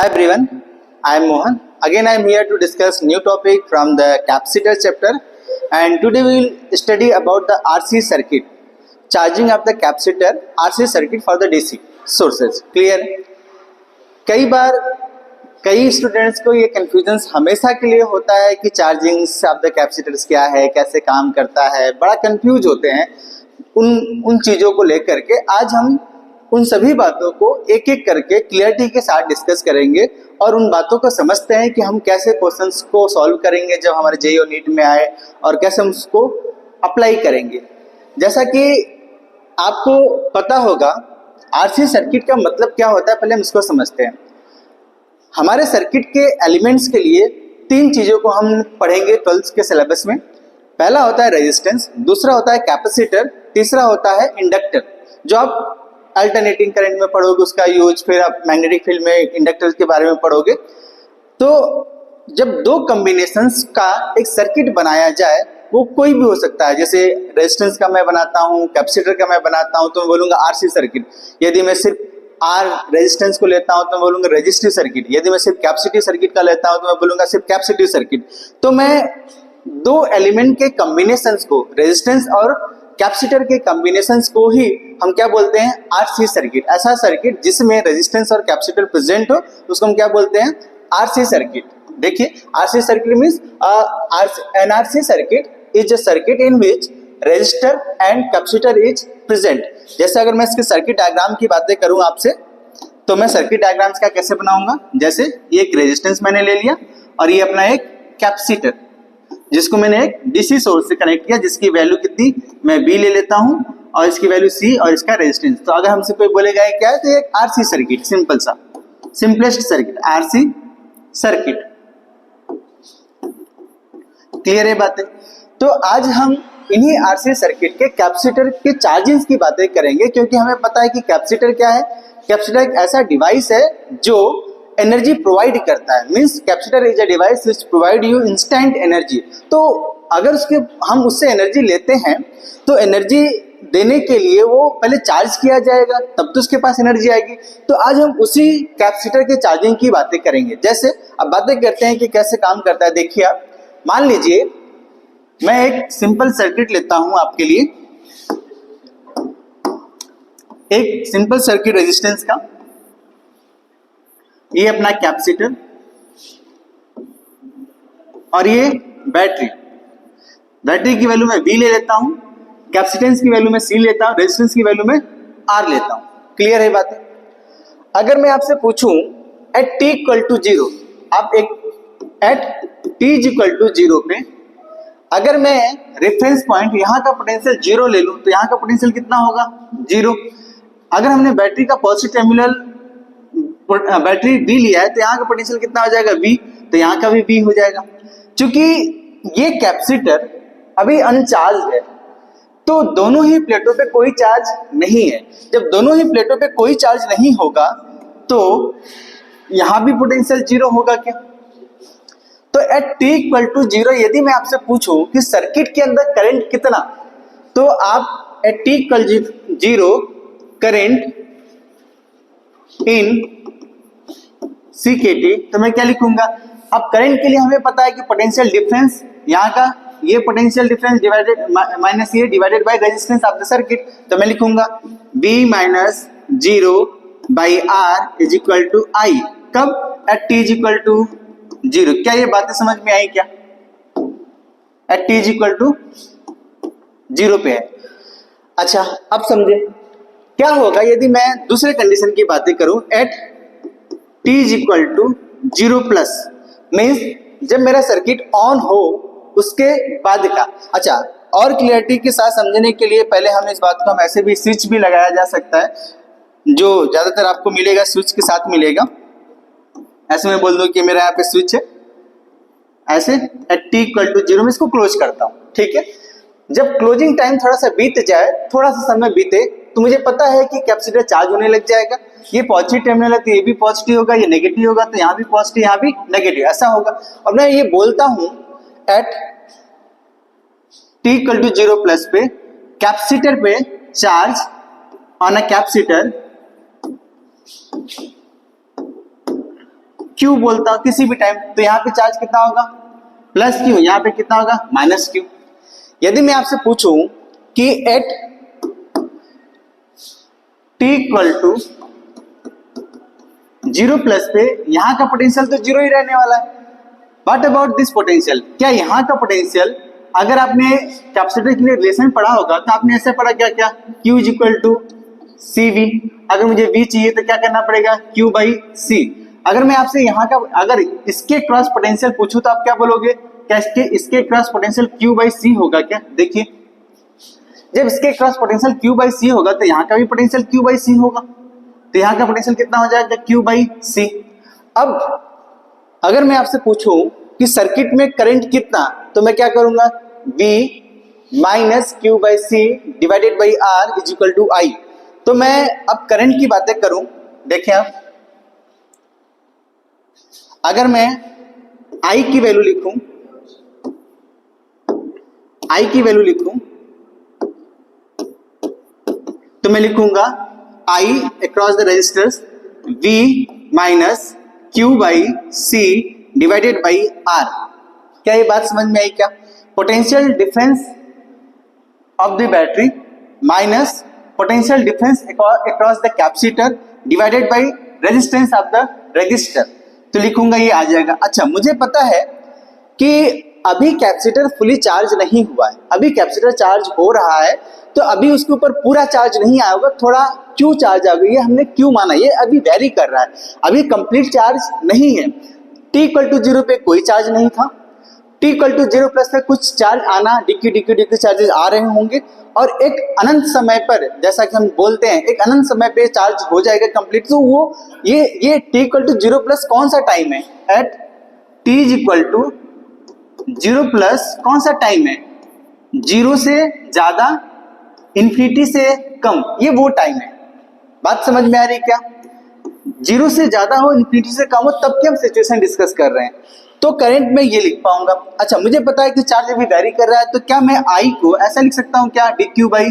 Hi everyone, I am Mohan. Again I am here to discuss new topic from the capacitor chapter, and today we will study about the RC circuit, charging of the capacitor RC circuit for the DC sources. Clear? कई बार कई students को ये confusion हमेशा के लिए होता है कि चार्जिंग ऑफ द कैपेसिटर्स क्या है, कैसे काम करता है, बड़ा कंफ्यूज होते हैं उन चीज़ों को लेकर के। आज हम उन सभी बातों को एक एक करके क्लियरिटी के साथ डिस्कस करेंगे और उन बातों को समझते हैं कि हम कैसे क्वेश्चंस को सॉल्व करेंगे जब हमारे जेईई और नीट में आए, और कैसे हम उसको अप्लाई करेंगे। जैसा कि आपको पता होगा आरसी सर्किट का मतलब क्या होता है, पहले हम इसको समझते हैं। हमारे सर्किट के एलिमेंट्स के लिए तीन चीज़ों को हम पढ़ेंगे 12th के सिलेबस में। पहला होता है रेजिस्टेंस, दूसरा होता है कैपेसिटर, तीसरा होता है इंडक्टर, जो आप अल्टरनेटिंग करंट में पढ़ोगे उसका यूज, फिर आप मैग्नेटिक फील्ड में इंडक्टर्स के बारे में पढ़ोगे। तो जब दो कॉम्बिनेशंस का एक सर्किट बनाया जाए, वो कोई भी हो सकता है। जैसे रेजिस्टेंस का मैं बनाता हूँ, कैपेसिटर का मैं बनाता हूँ, तो मैं बोलूँगा आरसी सर्किट। यदि मैं सिर्फ आर रेजिस्टेंस को लेता हूँ तो मैं बोलूँगा रेजिस्टिव सर्किट। यदि मैं सिर्फ कैपेसिटिव सर्किट का लेता हूँ तो मैं बोलूँगा सिर्फ कैपेसिटिव सर्किट। तो मैं दो एलिमेंट के कॉम्बिनेशंस को, रेजिस्टेंस और कैपेसिटर के कॉम्बिनेशंस को ही हम क्या बोलते हैं, आरसी सर्किट। ऐसा सर्किट जिसमें रेजिस्टेंस और कैपेसिटर प्रेजेंट हो उसको हम क्या बोलते हैं, आरसी सर्किट। देखिए, RC circuit means an RC circuit is a circuit in which resistor and capacitor is present. जैसे अगर मैं इसके सर्किट डायग्राम की बातें करूं आपसे, तो मैं सर्किट डायग्राम्स का कैसे बनाऊंगा। जैसे ये एक रेजिस्टेंस मैंने ले लिया और ये अपना एक कैपेसिटर जिसको मैंने एक डीसी सोर्स से कनेक्ट किया, जिसकी वैल्यू कितनी, मैं बी ले लेता हूं और इसकी वैल्यू सी और इसका रेजिस्टेंस। तो अगर हमसे कोई बोलेगा ये क्या है, तो ये एक आरसी सर्किट, सिंपल सा, simplest circuit, RC circuit. Clear है बातें? तो आज हम इन्हीं आरसी सर्किट के कैपेसिटर के चार्जिंग की बातें करेंगे, क्योंकि हमें पता है कि कैपेसिटर क्या है। कैपेसिटर एक ऐसा डिवाइस है जो एनर्जी प्रोवाइड करता है। Means capacitor is a device which provide you instant energy. तो अगर हम उससे एनर्जी लेते हैं तो एनर्जी देने के लिए वो पहले चार्ज किया जाएगा, तब तो उसके पास एनर्जी आएगी। तो आज हम उसी कैपेसिटर के चार्जिंग की बातें करेंगे। जैसे अब बातें करते हैं कि कैसे काम करता है। देखिए, आप मान लीजिए मैं एक सिंपल सर्किट लेता हूं आपके लिए, एक सिंपल सर्किट रेजिस्टेंस का। ये अपना कैपेसिटर और ये बैटरी की वैल्यू मैं V ले लेता हूं, कैपेसिटेंस की वैल्यू में C लेता हूं, रेजिस्टेंस की वैल्यू में R लेता हूं। क्लियर है बातें? अगर मैं आपसे पूछूं एट t इक्वल टू 0, आप एक एट t इक्वल टू 0 पे अगर मैं रेफरेंस पॉइंट यहाँ का पोटेंशियल 0 ले लूं, तो यहाँ का पोटेंशियल कितना होगा, 0। अगर हमने बैटरी का पॉजिटिव टर्मिनल बैटरी B लिया है, तो यहाँ का पोटेंशियल कितना हो जाएगा, V, तो यहाँ का भी V हो जाएगा। क्योंकि ये कैपेसिटर अभी अनचार्ज है, तो दोनों ही प्लेटों पे कोई चार्ज नहीं है। जब दोनों ही प्लेटों पे कोई चार्ज नहीं होगा तो यहाँ भी पोटेंशियल 0 होगा क्या। तो एट t इक्वल टू 0 यदि मैं आपसे पूछूं कि सर्किट के अंदर करंट कितना, तो आप at t equal 0 current in CKT, तो मैं क्या लिखूंगा। अब करंट के लिए हमें पता है कि पोटेंशियल डिफरेंस, यहाँ का ये पोटेंशियल डिफरेंस डिवाइडेड माइनस ये divided by resistance of the circuit, तो मैं लिखूंगा B minus 0 by R is equal to I। कब, at t is equal to 0। क्या ये बातें समझ में आई क्या? At t is equal to 0 पे है। अच्छा, अब समझे क्या होगा यदि मैं दूसरे कंडीशन की बातें करूं, at t is equal to 0 plus, means जब मेरा सर्किट ऑन हो उसके बाद का। अच्छा, और क्लियरिटी के साथ समझने के लिए पहले हम इस बात को, हम ऐसे भी स्विच भी लगाया जा सकता है, जो ज्यादातर आपको मिलेगा स्विच के साथ मिलेगा। ऐसे मैं बोल दूं कि मेरा यहाँ पे स्विच है, ऐसे एट t इक्वल टू 0 में इसको क्लोज करता हूँ। ठीक है, जब क्लोजिंग टाइम थोड़ा सा बीत जाए, थोड़ा सा समय बीते, तो मुझे पता है कि कैपेसिटर चार्ज होने लग जाएगा। ये पॉजिटिव टर्मिनल है तो ये भी पॉजिटिव होगा, ये नेगेटिव होगा तो यहाँ भी पॉजिटिव, यहाँ भी नेगेटिव, ऐसा होगा। और मैं ये बोलता हूँ at t equal to 0 plus पे कैपेसिटर पे charge on a capacitor Q बोलता हूं किसी भी टाइम, तो यहाँ पे चार्ज कितना होगा, प्लस क्यू, यहाँ पे कितना होगा, माइनस क्यू। यदि मैं आपसे पूछूं कि at T equal to 0 plus पे यहाँ का पोटेंशियल तो 0 ही रहने वाला है। व्हाट अबाउट दिस पोटेंशियल, क्या यहाँ का पोटेंशियल, अगर आपने कैपेसिटर के लिए रिलेशन पढ़ा होगा तो आपने ऐसे पढ़ा क्या, क्या Q is equal to CV। अगर मुझे V चाहिए तो क्या करना पड़ेगा, Q बाई C। अगर मैं आपसे यहाँ का, अगर इसके क्रॉस पोटेंशियल पूछूं तो आप क्या बोलोगे, क्या इसके cross potential Q by C होगा क्या। देखिए जब इसके cross potential Q by C होगा तो यहाँ का भी पोटेंशियल Q बाई C होगा, तो यहाँ का पोटेंशियल कितना हो जाएगा, Q बाई C। अब अगर मैं आपसे पूछूं कि सर्किट में करंट कितना, तो मैं क्या करूंगा, V minus Q by C divided by R is equal to I। तो मैं अब करंट की बातें करूं, देखें आप, अगर मैं I की वैल्यू लिखूं, I की वैल्यू लिखूं तो मैं लिखूंगा I across the resistors V minus Q by C divided by R। क्या ये बात समझ में आई क्या, potential difference of the battery minus potential difference across the capacitor divided by resistance of the resistor, तो लिखूंगा ये आ जाएगा। अच्छा मुझे पता है कि अभी कैपेसिटर फुली चार्ज नहीं हुआ है, अभी कैपेसिटर चार्ज हो रहा है, तो अभी उसके ऊपर पूरा चार्ज नहीं आया होगा, थोड़ा क्यू चार्ज आ गई है, हमने क्यू माना, ये अभी वेरी कर रहा है, अभी कंप्लीट चार्ज नहीं है। टी इक्वल टू 0 पे कोई चार्ज नहीं था, टी इक्वल टू 0 प्लस पे कुछ चार्ज आना, डिक्यू चार्जेस आ रहे होंगे, और एक अनंत समय पर, जैसा कि हम बोलते हैं एक अनंत समय पे चार्ज हो जाएगा कंप्लीट। तो वो ये टी इक्वल टू 0 प्लस कौन सा टाइम है, at T is equal to 0 plus कौन सा टाइम है, 0 से ज्यादा इन्फिनिटी से कम, ये वो टाइम है। बात समझ में आ रही क्या, 0 से ज्यादा हो इन्फिनिटी से कम हो तब की हम सिचुएशन डिस्कस कर रहे हैं, तो करंट में ये लिख पाऊंगा। अच्छा मुझे पता है कि चार्ज अभी वेरी कर रहा है, तो क्या मैं I को ऐसा लिख सकता हूं क्या, dq बाई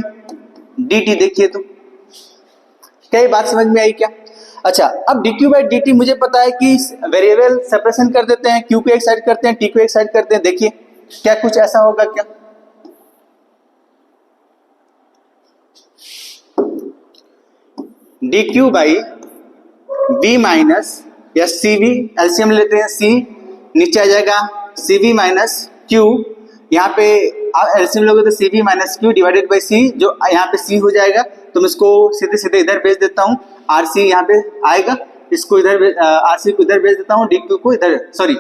dt। देखिए तो क्या ये बात समझ में आई क्या। अच्छा अब dq बाई dt मुझे पता है कि वेरिएबल सेपरेशन कर देते हैं, q को एक साइड करते हैं, t को एक साइड करते हैं। देखिए क्या कुछ ऐसा होगा क्या, dq बाई v माइनस या cv, एलसीएम लेते हैं, c नीचे आ जाएगा cv माइनस q, यहाँ पे एलसीएम लोगे तो cv minus q divided by c, जो यहाँ पे c हो जाएगा, तो मैं इसको सीधे सीधे इधर भेज देता हूँ, rc यहाँ पे आएगा, इसको इधर rc को इधर भेज देता हूँ, dq को इधर, सॉरी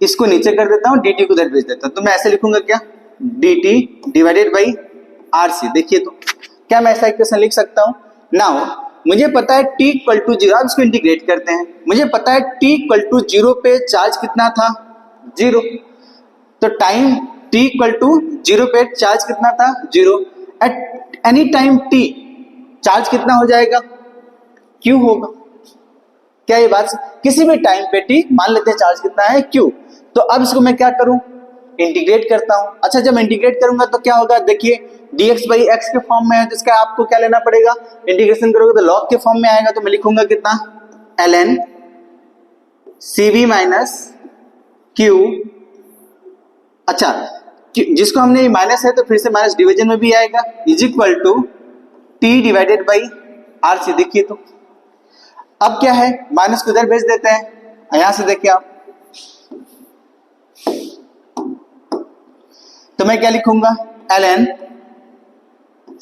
इसको नीचे कर देता हूँ, dt को इधर भेज देता हूँ, तो मैं ऐसे लिखूंगा क्या, dt डिवाइडेड बाई rc। देखिए तो क्या मैं ऐसा इक्वेशन लिख सकता हूँ। नाउ मुझे पता है t इक्वल टू 0, अब इसको इंटीग्रेट करते हैं, मुझे पता है t इक्वल टू 0 पे चार्ज कितना था, 0, तो टाइम t इक्वल टू 0 पे चार्ज कितना था, 0। At any time t charge कितना हो जाएगा, q होगा। क्या ये बात, किसी भी टाइम पे t मान लेते हैं चार्ज कितना है, q। तो अब इसको मैं क्या करूं, इंटीग्रेट करता हूं। अच्छा जब इंटीग्रेट करूंगा तो क्या होगा, देखिए dx बाई एक्स के फॉर्म में है, तो इसका आपको क्या लेना पड़ेगा, इंटीग्रेशन करोगे तो लॉग के फॉर्म में आएगा, तो मैं लिखूंगा कितना, ln cv माइनस q। अच्छा जिसको हमने माइनस है तो फिर से माइनस डिवीजन में भी आएगा, is equal to t divided by rc। देखिए तो अब क्या है, माइनस को इधर भेज देते हैं, यहां से देखिए आप, तो मैं क्या लिखूंगा, ln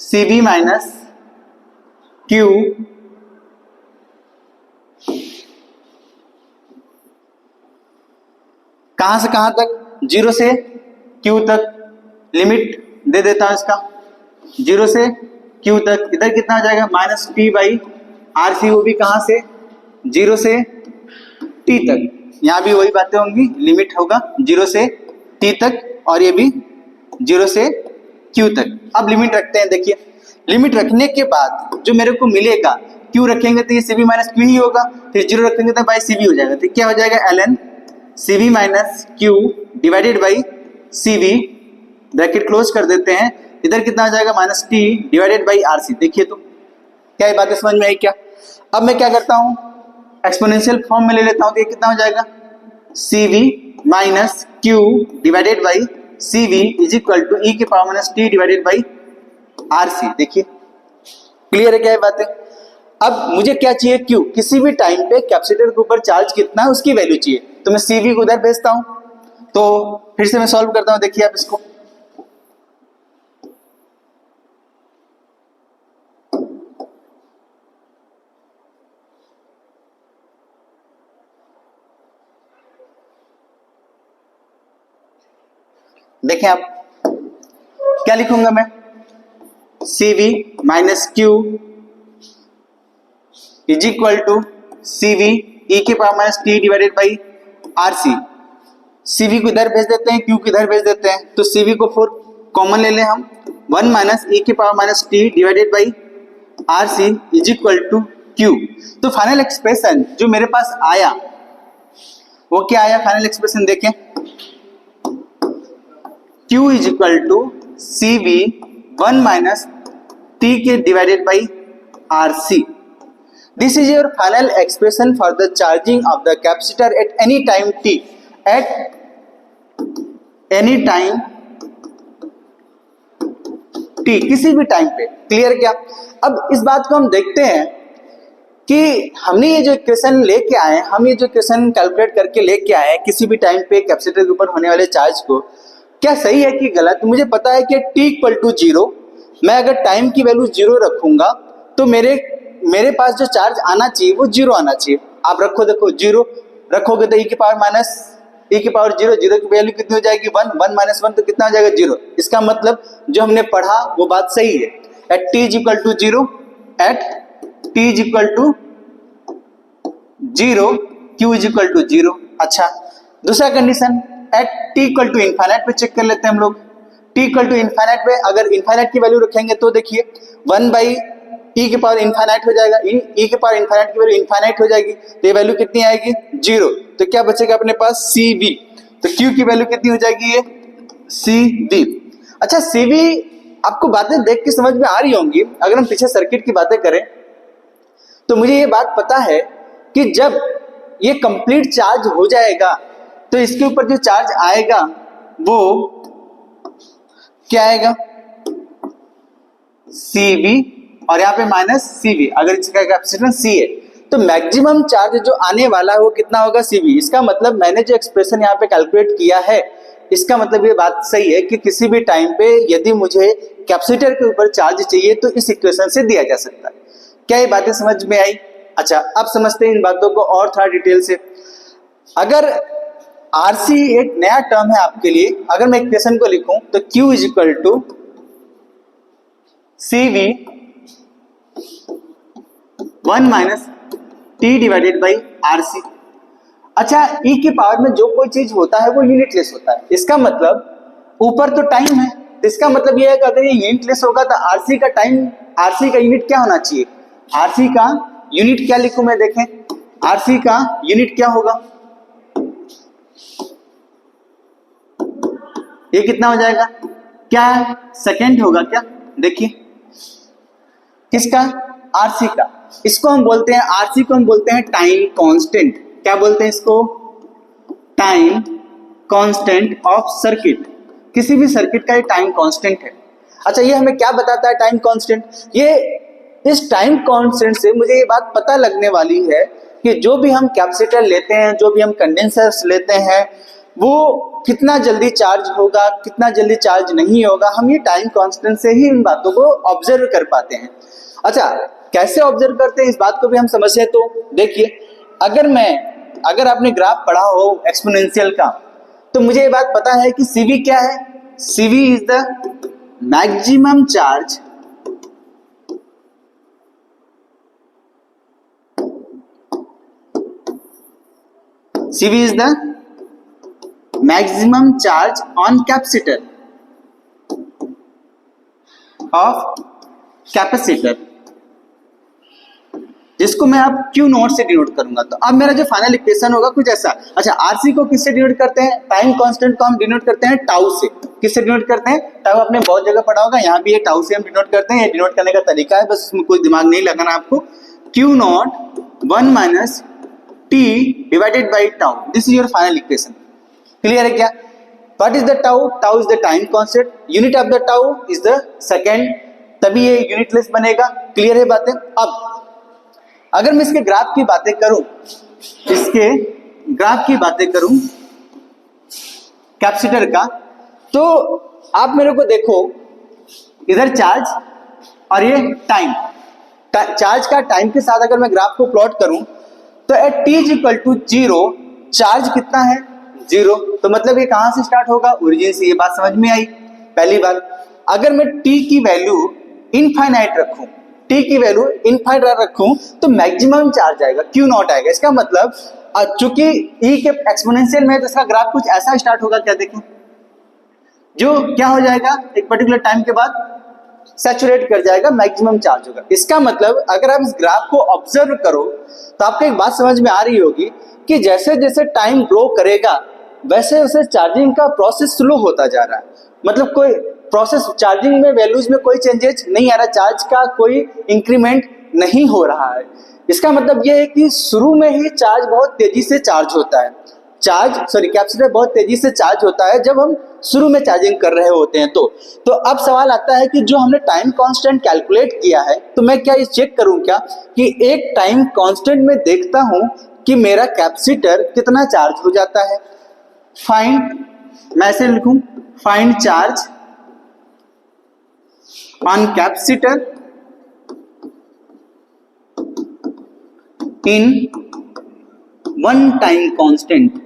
cv माइनस q कहां से कहां तक, 0 से q तक, लिमिट दे देता हूं इसका, 0 से q तक, इधर कितना हो जाएगा, माइनस t बाई rc, वो भी कहां से, 0 से t तक, यहां भी वही बातें होंगी, लिमिट होगा 0 से t तक, और ये भी 0 से q तक। अब लिमिट रखते हैं, देखिए लिमिट रखने के बाद जो मेरे को मिलेगा, q रखेंगे तो ये cv माइनस q ही होगा, फिर 0 रखेंगे तो बाई cv हो जाएगा, तो क्या हो जाएगा, ln cv minus q divided by cv, bracket close कर देते हैं, इधर कितना आ जाएगा, minus t divided by rc। देखिए तो क्या ये बातें समझ में आई क्या। अब मैं क्या करता हूं, एक्सपोनेंशियल फॉर्म में ले लेता हूं तो ये कितना हो जाएगा, CV minus Q divided by CV is equal to E के power minus T divided by RC। देखिए क्लियर है क्या ये बात है। अब मुझे क्या चाहिए, Q, किसी भी टाइम पे कैपेसिटर के ऊपर चार्ज कितना है उसकी वैल्यू चाहिए, तो मैं CV को उधर भेजता हूं। तो फिर से मैं सॉल्व करता हूं, देखिए आप इसको, देखें आप क्या लिखूंगा मैं, CV minus Q is equal to CV E के power minus T divided by RC। CV को इधर भेज देते हैं, Q को इधर भेज देते हैं, तो CV को 4 कॉमन ले लें हम, 1 माइनस E के power minus T divided by RC is equal to Q। तो फाइनल एक्सप्रेशन जो मेरे पास आया वो क्या आया, फाइनल एक्सप्रेशन देखें, Q is equal to CV 1 minus T के divided by RC। This is your final expression for the charging of the capacitor at any time t. At any time t, किसी भी time पे। Clear क्या। अब इस बात को हम देखते हैं कि हमने ये जो इक्वेशन लेके आए, हम ये जो इक्वेशन कैलकुलेट करके लेके आए किसी भी टाइम पे कैपेसिटर के ऊपर होने वाले चार्ज को, क्या सही है कि गलत। मुझे पता है कि t इक्वल टू 0, मैं अगर टाइम की वैल्यू 0 रखूंगा तो मेरे पास जो चार्ज आना चाहिए वो 0 आना चाहिए। आप रखो, देखो 0 रखोगे तो e की पावर माइनस e की पावर 0, 0 की वैल्यू कितनी हो जाएगी 1, 1 माइनस 1 तो कितना हो जाएगा 0। इसका मतलब जो हमने पढ़ा वो बात सही है। At t is equal to 0, at t is equal to 0, q is equal to 0। अच्छा, दूसरा condition at t equal to infinite पे चेक कर लेते हैं हम लोग। t इक्वल टू इनफाइनाइट पे अगर इनफाइनाइट की वैल्यू रखेंगे तो देखिए 1 बाई e के पावर इनफाइनाइट हो जाएगा, e के पावर इनफाइनाइट की वैल्यू इनफाइनाइट हो जाएगी, तो ये वैल्यू कितनी आएगी 0। तो क्या बचेगा अपने पास CV, तो q की वैल्यू कितनी हो जाएगी ये CV। अच्छा, CV आपको बातें देख के समझ में आ रही होंगी। अगर हम पीछे सर्किट की बातें करें तो मुझे ये बात पता है कि जब ये कंप्लीट चार्ज हो जाएगा तो इसके ऊपर जो चार्ज आएगा वो क्या आएगा, CV और यहाँ पे माइनस CV। अगर इसका कैपेसिटेंस C है तो मैक्सिमम चार्ज जो आने वाला है वो कितना होगा CV। इसका मतलब मैंने जो एक्सप्रेशन यहाँ पे कैलकुलेट किया है, इसका मतलब ये बात सही है कि किसी भी टाइम पे यदि मुझे कैपेसिटर के ऊपर चार्ज चाहिए तो इस इक्वेशन से दिया जा सकता है। क्या ये बातें समझ में आई। अच्छा, अब समझते हैं इन बातों को और थोड़ा डिटेल से। अगर RC एक नया टर्म है आपके लिए, अगर मैं इक्वेशन को लिखूं तो Q is equal to CV 1 minus T divided by RC। अच्छा, E की पावर में जो कोई चीज होता है वो यूनिटलेस होता है। इसका मतलब ऊपर तो टाइम है, तो इसका मतलब ये है कि अगर ये यूनिटलेस होगा तो RC का टाइम, RC का यूनिट क्या होना चाहिए, RC का यूनिट क्या लिखूं मैं, देखें RC का यूनिट क्या होगा, ये कितना हो जाएगा, क्या सेकेंड होगा क्या। देखिए किसका, RC का। इसको हम बोलते हैं, RC को हम बोलते हैं टाइम कांस्टेंट। क्या बोलते हैं इसको, टाइम कांस्टेंट ऑफ सर्किट। किसी भी सर्किट का ये टाइम कांस्टेंट है। अच्छा, ये हमें क्या बताता है टाइम कांस्टेंट, ये इस टाइम कांस्टेंट से मुझे ये बात पता लगने वाली है कि जो भी हम कैपेसिटर लेते हैं, जो भी हम कंडेंसर्स लेते हैं, वो कितना जल्दी चार्ज होगा, कितना जल्दी चार्ज नहीं होगा, हम ये टाइम कांस्टेंट से ही इन बातों को ऑब्जर्व कर पाते हैं। अच्छा, कैसे ऑब्जर्व करते हैं इस बात को भी हम समझे तो देखिए, अगर आपने ग्राफ पढ़ा हो एक्सपोनेंशियल का तो मुझे ये बात पता है कि CV क्या है, CV is the maximum charge CV is the maximum charge on capacitor of capacitor, जिसको मैं अब Q नोट से डिनोट करूंगा। तो अब मेरा जो फाइनल इक्वेशन होगा कुछ ऐसा। अच्छा, RC को किससे डिनोट करते हैं, टाइम कांस्टेंट को हम डिनोट करते हैं टाउ से। किससे डिनोट करते हैं, टाउ आपने बहुत जगह पढ़ा होगा, यहाँ भी ये टाउ से हम डिनोट करते हैं। ये डिनोट करने का तरीका है, बस उसमें कोई दिमाग नहीं लगाना आपको। Q naught 1 minus t divided by tau. This is your final equation. Clear है क्या? What is the tau? Tau is the time constant. Unit of the tau is the second. तभी ये यूनिटलेस बनेगा. क्लियर है बातें? अब अगर मैं इसके ग्राफ की बातें करूं कैपेसिटर का, तो आप मेरे को देखो, इधर चार्ज और ये टाइम. चार्ज का टाइम के साथ अगर मैं ग्राफ को प्लॉट करूं तो at t is equal to 0 charge कितना है? 0. तो मतलब ये कहां से स्टार्ट होगा? ओरिजिन से. ये बात समझ में आई? पहली बात. अगर मैं t की वैल्यू इनफाइनाइट रखूं तो मैक्सिमम चार्ज आएगा, Q नॉट आएगा. इसका मतलब चूंकि e के एक्सपोनेंशियल में, तो इसका ग्राफ कुछ ऐसा स्टार्ट होगा. क्या देखें, जो क्या हो जाएगा एक पर्टिकुलर टाइम के बाद सैचुरेट कर जाएगा, मैक्सिमम चार्ज होगा. इसका मतलब अगर आप इस ग्राफ को ऑब्जर्व करो तो आपको एक बात समझ में आ रही होगी कि जैसे जैसे टाइम ग्रो करेगा वैसे वैसे चार्जिंग का प्रोसेस स्लो होता जा रहा है. मतलब कोई प्रोसेस चार्जिंग में वैल्यूज में कोई चेंजेस नहीं आ रहा, चार्ज का कोई इंक्रीमेंट नहीं हो रहा है. इसका मतलब यह है कि शुरू में ही चार्ज बहुत तेजी से चार्ज होता है. कैपेसिटर बहुत तेजी से चार्ज होता है जब हम शुरू में चार्जिंग कर रहे होते हैं. तो अब सवाल आता है कि जो हमने टाइम कांस्टेंट कैलकुलेट किया है, तो मैं क्या ये चेक करूं क्या कि एक टाइम कांस्टेंट में देखता हूं कि मेरा कैपेसिटर कितना चार्ज हो जाता है. फाइंड, मैं ऐसे लिखूं, find charge on capacitor in one time constant.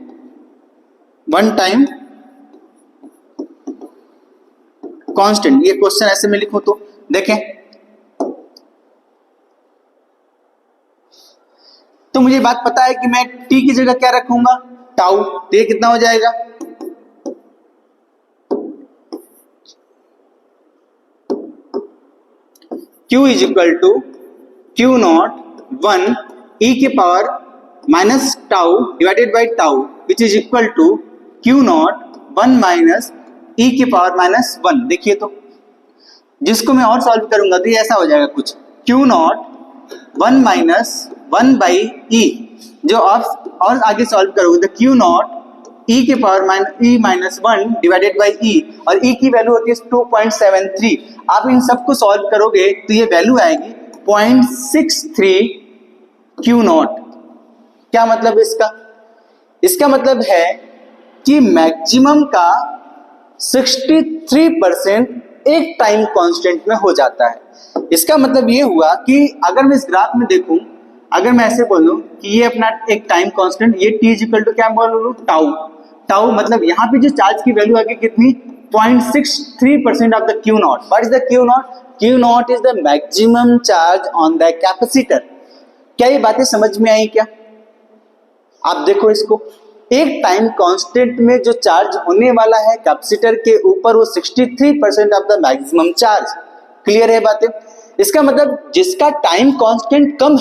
One time constant. ये क्वेश्चन ऐसे में लिखूं तो देखें, तो मुझे बात पता है कि मैं t की जगह क्या रखूंगा? टाउ. तो ये कितना हो जाएगा? Q is equal to Q naught 1 e की power minus tau divided by tau, which is equal to Q naught 1 minus e की पावर माइनस 1. देखिए, तो जिसको मैं और सॉल्व करूंगा तो ये ऐसा हो जाएगा कुछ, Q naught 1 minus 1 by e. जो और आगे सॉल्व करोगे तो Q नॉट e की power e minus 1 divided by e, और e की वैल्यू होती है 2.73. आप इन सबको सॉल्व करोगे तो ये वैल्यू आएगी 0.63 Q नॉट. क्या मतलब इसका? इसका मतलब है कि मैक्सिमम का 63% एक टाइम कांस्टेंट में हो जाता है. इसका मतलब ये हुआ कि अगर मैं इस ग्राफ में देखूं, अगर मैं ऐसे बोलूं कि ये अपना एक टाइम कांस्टेंट, ये t इक्वल टू क्या बोल रहा हूं? टाउ. मतलब यहाँ पे जो चार्ज की वैल्यू आएगी कितनी? 0.63% of the Q not. What is the Q not? Q not is the maximum charge on the capacitor. क्या ये बातें समझ में आई क्या? आप देखो इसको, एक टाइम कांस्टेंट में जो चार्ज होने वाला है कैपेसिटर के ऊपर, वो 63% of the maximum charge. Clear है बातें? इसका मतलब जिसका टाइम कांस्टेंट कम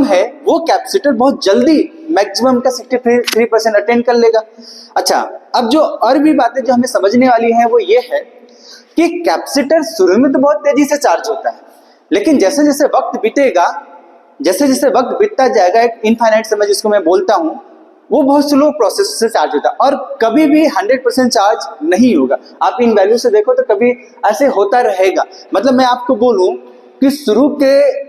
है वो कैपेसिटर बहुत जल्दी मैक्सिमम का 63% अटेंड कर लेगा. अच्छा, अब जो और भी बातें जो हमें समझने वाली हैं वो ये है कि कैपेसिटर शुरू में तो बहुत तेजी से चार्ज होता है, लेकिन जैसे जैसे वक्त बीतता जाएगा, एक इनफाइनाइट समय जिसको मैं बोलता हूं, वो बहुत स्लो प्रोसेस से चार्ज होता है और कभी भी 100% चार्ज नहीं होगा. आप इन वैल्यू से देखो तो कभी ऐसे होता रहेगा. मतलब मैं आपको बोलूं कि शुरू के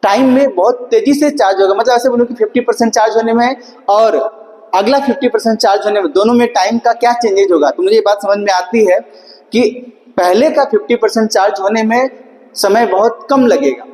टाइम में बहुत तेजी से चार्ज होगा, मतलब ऐसे बोलूं कि 50% चार्ज होने में और अगला 50% चार्ज होने में, दोनों में टाइम का क्या चेंजेज होगा. तो मुझे ये बात समझ में आती है कि पहले का 50% चार्ज होने में समय बहुत कम लगेगा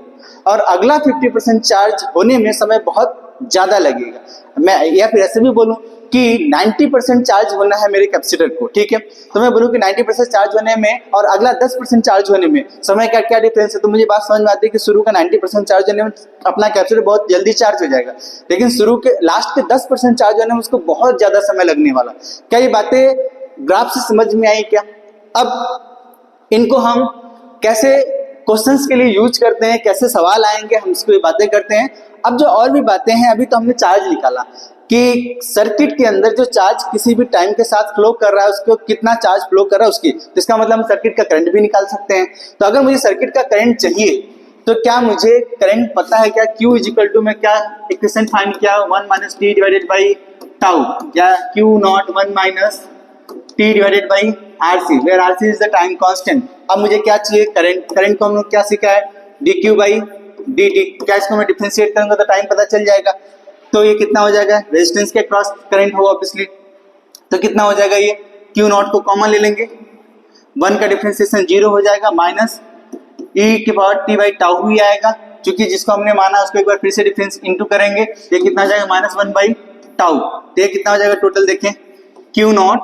और अगला 50% चार्ज होने में समय बहुत ज्यादा लगेगा. मैं या फिर ऐसे भी बोलूं कि 90% चार्ज होना है मेरे कैपेसिटर को, ठीक है, तो मैं बोलूं कि 90% चार्ज होने में और अगला 10% चार्ज होने में समय का क्या डिफरेंस है. तो मुझे बात समझ में आती है कि शुरू का 90% चार्ज होने में अपना कैपेसिटर बहुत जल्दी चार्ज हो जाएगा, लेकिन शुरू के लास्ट के 10% चार्ज होने में उसको बहुत ज्यादा समय लगने वाला. क्या ये बातें ग्राफ से समझ में आई क्या? अब इनको हम कैसे क्वेश्चंस के लिए यूज करते हैं, कैसे सवाल आएंगे, हम इसको ये बातें करते हैं. अब जो और भी बातें हैं, अभी तो हमने चार्ज निकाला कि सर्किट के अंदर जो चार्ज किसी भी टाइम के साथ फ्लो कर रहा है, उसको कितना चार्ज फ्लो कर रहा है उसकी, तो इसका मतलब हम सर्किट का करंट भी निकाल सकते हैं. तो अगर मुझे सर्किट का करंट चाहिए तो क्या मुझे करंट पता है क्या? Q इज इक्वल टू, मैं क्या इक्वेशन फाइंड किया, 1 minus T divided by tau, या Q naught 1 minus T divided by RC, where RC is the time constant. अब मुझे क्या चाहिए? करंट। करंट को हम लोग क्या सीखा है? dq by dt। क्या इसको मैं डिफरेंशिएट करूंगा तो टाइम पता चल जाएगा। तो ये कितना हो जाएगा? रेजिस्टेंस के क्रॉस करंट होगा ऑब्वियसली, तो कितना हो जाएगा ये? Q नॉट को कॉमन ले लेंगे, 1 का डिफरेंशिएशन 0 हो जाएगा, माइनस e की पावर t बाई टाउ ही आएगा, क्योंकि जिसको हमने माना उसको एक बार फिर से डिफरेंस इनटू करेंगे, ये कितना हो जाएगा? Minus 1 by tau. तो ये कितना हो जाएगा टोटल? देखें, Q नॉट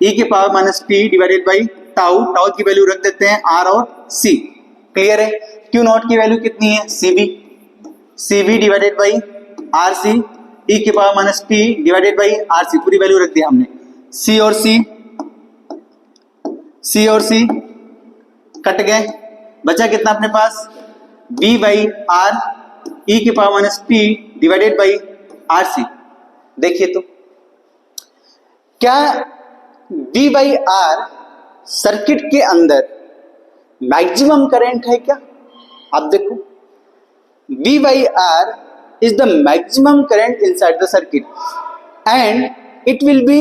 e की power minus T divided by tau, tau की वैल्यू रख देते हैं r और c। क्लियर है? Q नॉट की वैल्यू कितनी है? cv divided by rc, e की power minus T divided by rc, पूरी वैल्यू रख दिया हमने। c और c कट गए, बचा कितना अपने पास? v बाई r e की power minus T divided by rc। देखिए तो क्या v बाई r सर्किट के अंदर मैक्सिमम करंट है क्या? आप देखो, v by r is the maximum current inside the circuit and it will be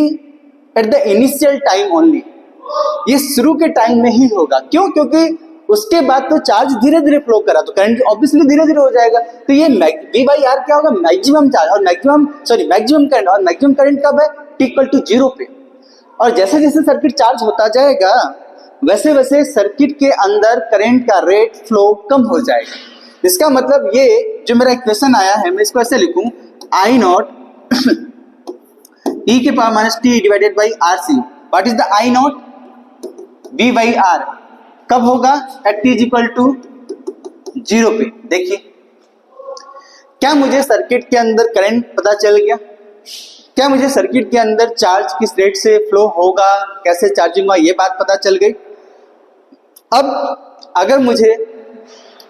at the initial time only। ये शुरू के टाइम में ही होगा। क्यों? क्योंकि उसके बाद तो चार्ज धीरे धीरे फ्लो करा तो करंट ऑब्वियसली धीरे धीरे हो जाएगा। तो ये v बाई r क्या होगा? मैक्सिमम चार्ज और मैक्सिमम करंट, और मैक्सिमम करंट कब है? t इक्वल टू 0 पे। और जैसे जैसे सर्किट चार्ज होता जाएगा वैसे वैसे सर्किट के अंदर करंट का रेट फ्लो कम हो जाएगा। इसका मतलब ये जो मेरा इक्वेशन आया है, मैं इसको ऐसे लिखूं, आई नॉट e के power minus T divided by RC। What is the I naught? v by r। कब होगा? At t is equal to 0 पे। देखिए, क्या मुझे सर्किट के अंदर करंट पता चल गया? क्या मुझे सर्किट के अंदर चार्ज किस रेट से फ्लो होगा, कैसे चार्जिंग होगा, ये बात पता चल गई। अब अगर मुझे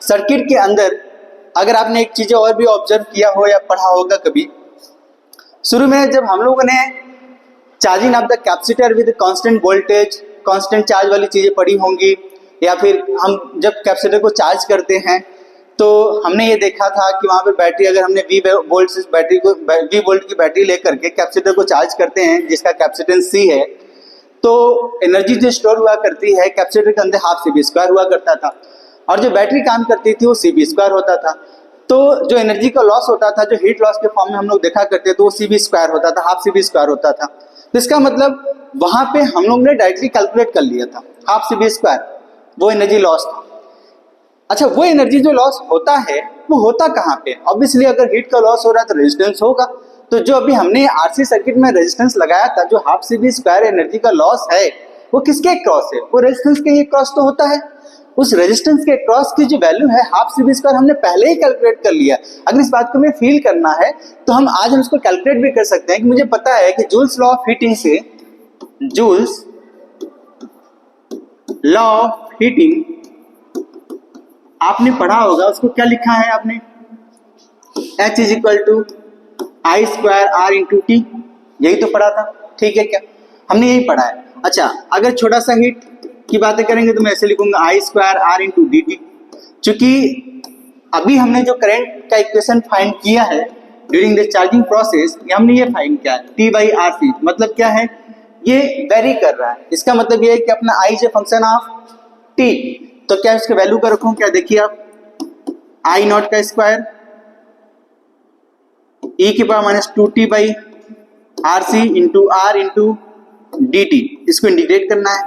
सर्किट के अंदर, अगर आपने एक चीज और भी ऑब्जर्व किया हो या पढ़ा होगा कभी, शुरू में जब हम लोगों ने charging of the capacitor with constant voltage, constant charge वाली चीजें पढ़ी होंगी, या फिर हम जब कैपेसिटर को चार्ज करते हैं तो हमने ये देखा था कि वहां पे बैटरी, अगर हमने V वोल्ट की बैटरी लेकर के कैपेसिटर को चार्ज करते हैं जिसका कैपेसिटेंस C है, तो एनर्जी जो स्टोर हुआ करती है कैपेसिटर के अंदर हाफ CV स्क्वायर हुआ करता था, और जो बैटरी काम करती थी वो CV स्क्वायर होता था। तो जो एनर्जी का लॉस होता था, जो हीट लॉस के फॉर्म में हम लोग देखा करते तो वो CV स्क्वायर होता था, हाफ CV स्क्वायर होता था। तो इसका मतलब वहां पे हम लोग ने डायरेक्टली कैलकुलेट कर लिया था, हाफ CV स्क्वायर वो एनर्जी लॉस था। अच्छा, वो एनर्जी जो लॉस होता है वो होता कहाँ पे? ऑब्वियसली अगर हीट का लॉस हो रहा है तो रेजिस्टेंस होगा। तो जो अभी हमने आरसी सर्किट में रेजिस्टेंस लगाया था, जो हाफ CV स्क्वायर एनर्जी का लॉस है, वो किसके क्रॉस है? वो रेजिस्टेंस के ही क्रॉस तो होता है। उस रेजिस्टेंस के क्रॉस की जो वैल्यू है हाफ CV स्क्वायर हमने पहले ही कैलकुलेट कर लिया। अगर इस बात को हमें फील करना है तो हम इसको कैलकुलेट भी कर सकते हैं कि मुझे पता है कि जूल्स लॉ ऑफ हीटिंग से, जूल्स लॉ ऑफ हीटिंग आपने पढ़ा होगा, उसको क्या लिखा है आपने? H is equal to I square R into T, यही तो पढ़ा था। ठीक है, क्या हमने यही पढ़ा है? अच्छा, अगर छोटा सा हीट की बातें करेंगे तो मैं ऐसे लिखूंगा I square R into D T. चूंकि अभी हमने जो करंट का इक्वेशन फाइंड किया है ड्यूरिंग द चार्जिंग प्रोसेस, हमने ये फाइंड किया है T बाई RC। मतलब क्या है? ये वेरी कर रहा है। इसका मतलब ये है कि अपना I is a function of T। तो क्या इसके वैल्यू का रखूं? क्या देखिए आप, आई नॉट का स्क्वायर e की power minus 2t by RC into R into D T. इसको इंटीग्रेट करना है।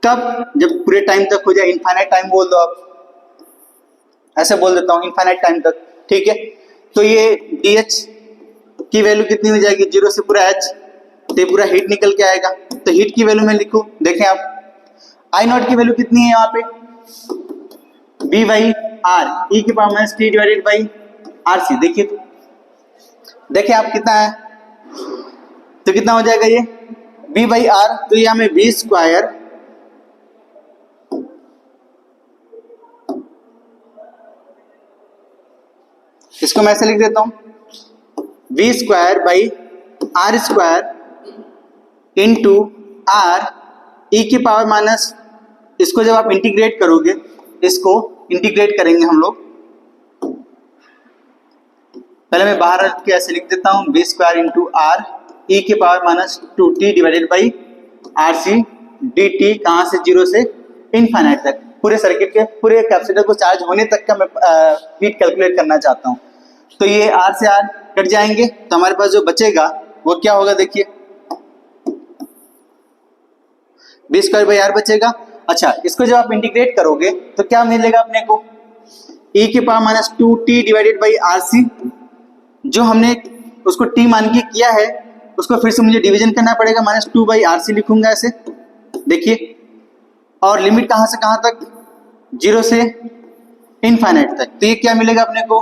कब? जब पूरे टाइम तक हो जाए, इनफाइनाइट टाइम बोल दो आप, ऐसे बोल देता हूं, इनफाइनाइट टाइम तक। ठीक है, तो ये DH की वैल्यू कितनी हो जाएगी? 0 से पूरा H, तो पूरा हीट निकल के आएगा। तो हीट की वैल्यू मैं लिखूं, देखें आप, आई नॉट की वैल्यू कितनी है यहाँ पे? V बाई R e की power minus T divided by RC। देखिए तो, देखिए आप कितना है, तो कितना हो जाएगा ये V बाई R, तो ये हमें V स्क्वायर इसको मैं ऐसे लिख देता हूं, V square by R square into R e की पावर माइनस, इसको जब आप इंटीग्रेट करोगे, इसको इंटीग्रेट करेंगे हम लोग। पहले मैं बाहर के ऐसे लिख देता हूँ, B square into R E के power minus 2t divided by R C D T, कहाँ से 0 से इनफाइनाइट तक, पूरे सर्किट के पूरे कैपेसिटर को चार्ज होने तक का मैं हीट कैलकुलेट करना चाहता हूँ। तो ये आर से आर कट जाएंगे, तो हमारे पास जो बचेगा वो क्या होगा, देखिए बी स्क्वायर बाई आर बचेगा। अच्छा, इसको जब आप इंटीग्रेट करोगे तो क्या मिलेगा अपने को, e के power minus 2t divided by R C, जो हमने उसको t मान के किया है उसको फिर से मुझे डिवीजन करना पड़ेगा, माइनस 2 बाई आर सी लिखूंगा ऐसे, देखिए। और लिमिट कहाँ से कहाँ तक, 0 से इनफाइनाइट तक। तो ये क्या मिलेगा अपने को,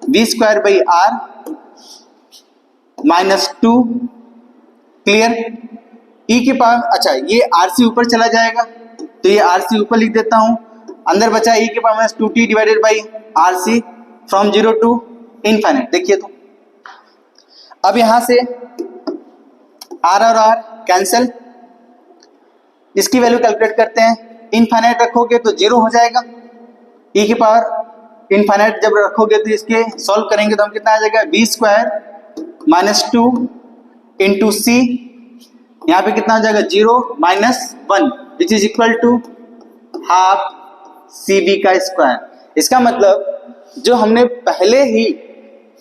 B square by R minus 2, clear. E के पावर, अच्छा ये आर सी ऊपर चला जाएगा तो ये आर सी ऊपर लिख देता हूं, अंदर बचा ई के power minus 2t divided by R C from 0 to infinite. देखिए तो अब यहां से आर और आर कैंसिल, इसकी वैल्यू कैलकुलेट करते हैं। इनफाइनाइट रखोगे तो 0 हो जाएगा, ई की पावर इनफाइनाइट जब रखोगे तो इसके सॉल्व करेंगे तो हम कितना आ जाएगा, B square minus 2 into C, यहाँ पे कितना हो जाएगा 0 माइनस 1 which is equal to half C B का स्क्वायर। इसका मतलब जो हमने पहले ही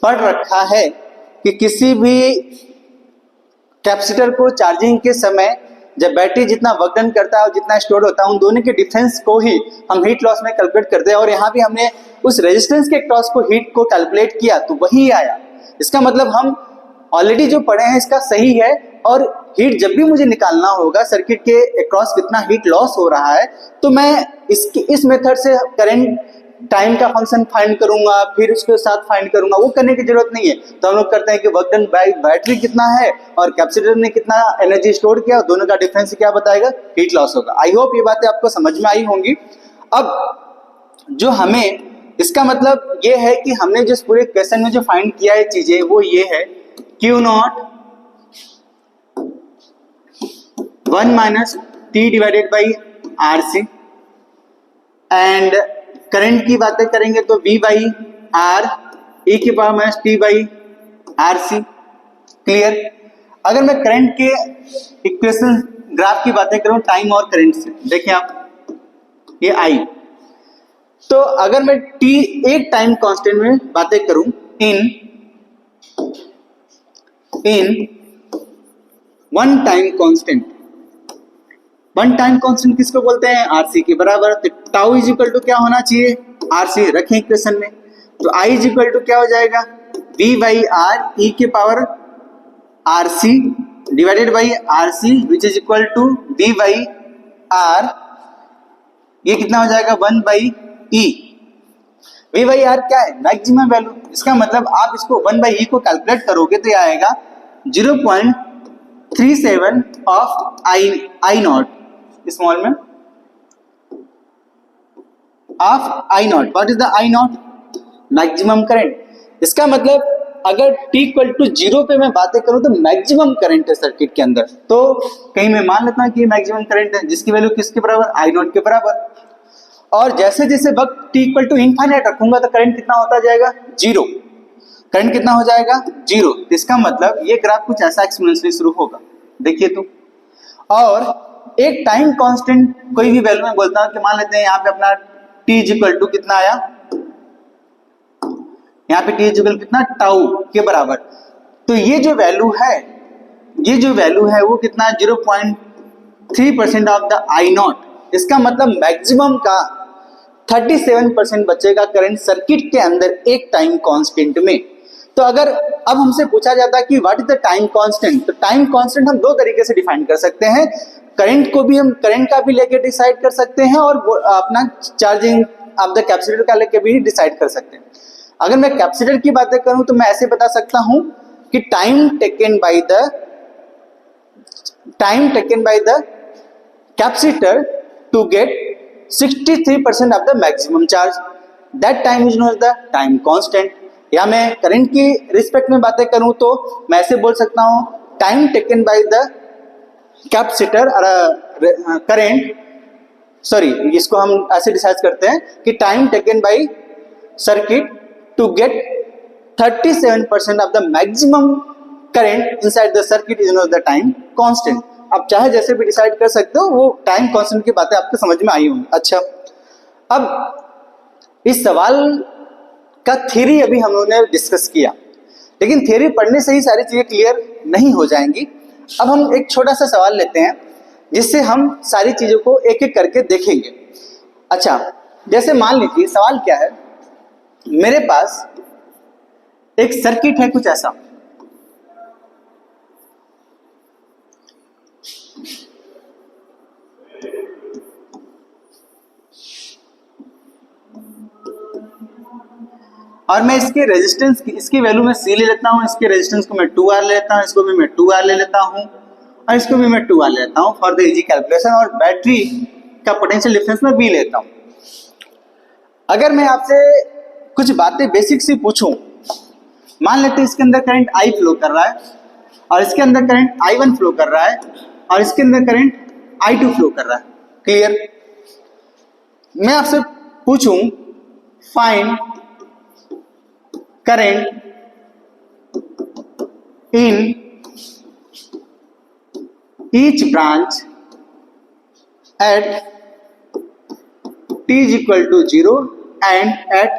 पढ़ रखा है कि किसी भी कैपेसिटर को चार्जिंग के समय जब बैटरी जितना वर्क डन करता है और जितना स्टोर होता है उन दोनों के डिफरेंस को ही हम हीट लॉस में कैलकुलेट करते हैं। और यहाँ भी हमने उस रेजिस्टेंस के क्रॉस को हीट को कैलकुलेट किया तो वही आया। इसका मतलब हम ऑलरेडी जो पढ़े हैं इसका सही है, और हीट जब भी मुझे निकालना होगा सर्किट के अक्रॉस कितना हीट लॉस हो रहा है तो मैं इस मेथड से करंट टाइम का फंक्शन फाइंड करूंगा, फिर उसके साथ फाइंड करूंगा, वो करने की जरूरत नहीं है। तो हम लोग करते हैं कि वर्क डन बाय बैटरी कितना है और कैपेसिटर ने कितना एनर्जी स्टोर किया, दोनों का डिफरेंस क्या बताएगा, हीट लॉस होगा। आई होप ये बातें आपको समझ में आई होंगी। अब जो हमें इसका मतलब ये है कि हमने जिस पूरे क्वेश्चन में जो फाइंड किया है चीजें वो ये है, Q naught 1 minus T divided by R C, and current की बातें करेंगे तो V बाई आर ई के power minus T by R C, clear. अगर मैं करंट के इक्वेशन ग्राफ की बातें करूं टाइम और करंट से, देखिए आप ये I, तो अगर मैं t एक टाइम कांस्टेंट में बातें करूं in one time constant, one time constant किसको बोलते हैं, आरसी के बराबर। तो टाउ इज इक्वल टू क्या होना चाहिए, आरसी रखें इक्वेशन में, तो आई इज इक्वल टू क्या हो जाएगा, वी बाई आर ई के power RC divided by RC which is equal to V by R, ये कितना हो जाएगा 1 by E. V by R क्या है, मैक्सिमम वैल्यू। इसका मतलब आप इसको 1 बाई ई को कैलकुलेट करोगे तो ये आएगा 0.37 ऑफ आई नॉट स्मॉल में of I not. What is the I not, maximum current. इसका मतलब अगर t इक्वल टू 0 पे मैं बातें करूं तो मैक्सिमम करंट है सर्किट के अंदर, तो कहीं मैं मान लेता हूं कि मैक्सिमम करंट है जिसकी वैल्यू किसके बराबर, आई नॉट के बराबर। और जैसे जैसे वक्त t इक्वल टू इनफाइनाइट रखूंगा तो करंट कितना होता जाएगा, 0। करंट कितना हो जाएगा, 0। इसका मतलब ये ग्राफ कुछ ऐसा एक्सपोनेंशियली शुरू होगा, देखिए तो। और एक टाइम कांस्टेंट कोई भी वैल्यू में बोलता हूं कि मान लेते हैं यहाँ पे अपना t इक्वल टू कितना आया, यहाँ पे t इक्वल कितना, टाउ के बराबर। तो ये जो वैल्यू है वो कितना है, 0.3% ऑफ द आई नॉट। इसका मतलब मैक्सिमम का 37% बचेगा करंट सर्किट के अंदर एक टाइम कांस्टेंट में। तो अगर अब हमसे पूछा जाता है कि what is the time constant, तो टाइम कांस्टेंट हम दो तरीके से डिफाइन कर सकते हैं। करंट को भी हम करंट का भी लेके डिसाइड कर सकते हैं और अपना चार्जिंग ऑफ द कैपेसिटर का लेके भी डिसाइड कर सकते हैं। अगर मैं कैपेसिटर की बातें करूं तो मैं ऐसे बता सकता हूं कि time taken by the capacitor to get 63% of the maximum charge, that time is known as the time constant. या मैं करंट की रिस्पेक्ट में बातें करूं तो मैं ऐसे बोल सकता हूं time taken by the capacitor current sorry, इसको हम ऐसे डिसाइड करते हैं कि time taken by circuit to get 37% of the maximum current inside the circuit is known the time constant. आप चाहे जैसे भी डिसाइड कर सकते हो, वो टाइम कांस्टेंट की बातें आपको समझ में आई होंगी। अच्छा, अब इस सवाल का थ्योरी अभी हम लोगों ने डिस्कस किया, लेकिन थ्योरी पढ़ने से ही सारी चीजें क्लियर नहीं हो जाएंगी। अब हम एक छोटा सा सवाल लेते हैं जिससे हम सारी चीजों को एक एक करके देखेंगे। अच्छा, जैसे मान लीजिए सवाल क्या है, मेरे पास एक सर्किट है कुछ ऐसा, और मैं इसके रेजिस्टेंस की, इसकी वैल्यू में C ले लेता हूं, इसके रेजिस्टेंस को मैं 2R ले लेता हूं, इसको भी मैं 2R ले लेता हूं, और इसको भी मैं 2R ले लेता हूं फॉर द इजी कैलकुलेशन, और बैटरी का पोटेंशियल डिफरेंस मैं B लेता हूं। अगर मैं आपसे कुछ बातें बेसिक सी पूछूं, मान लेते हैं इसके अंदर करंट I फ्लो कर रहा है, और इसके अंदर करंट I1 फ्लो कर रहा है, और इसके अंदर करंट I2 फ्लो कर रहा है। क्लियर? मैं आपसे पूछूं find current in each branch at t is equal to 0 and at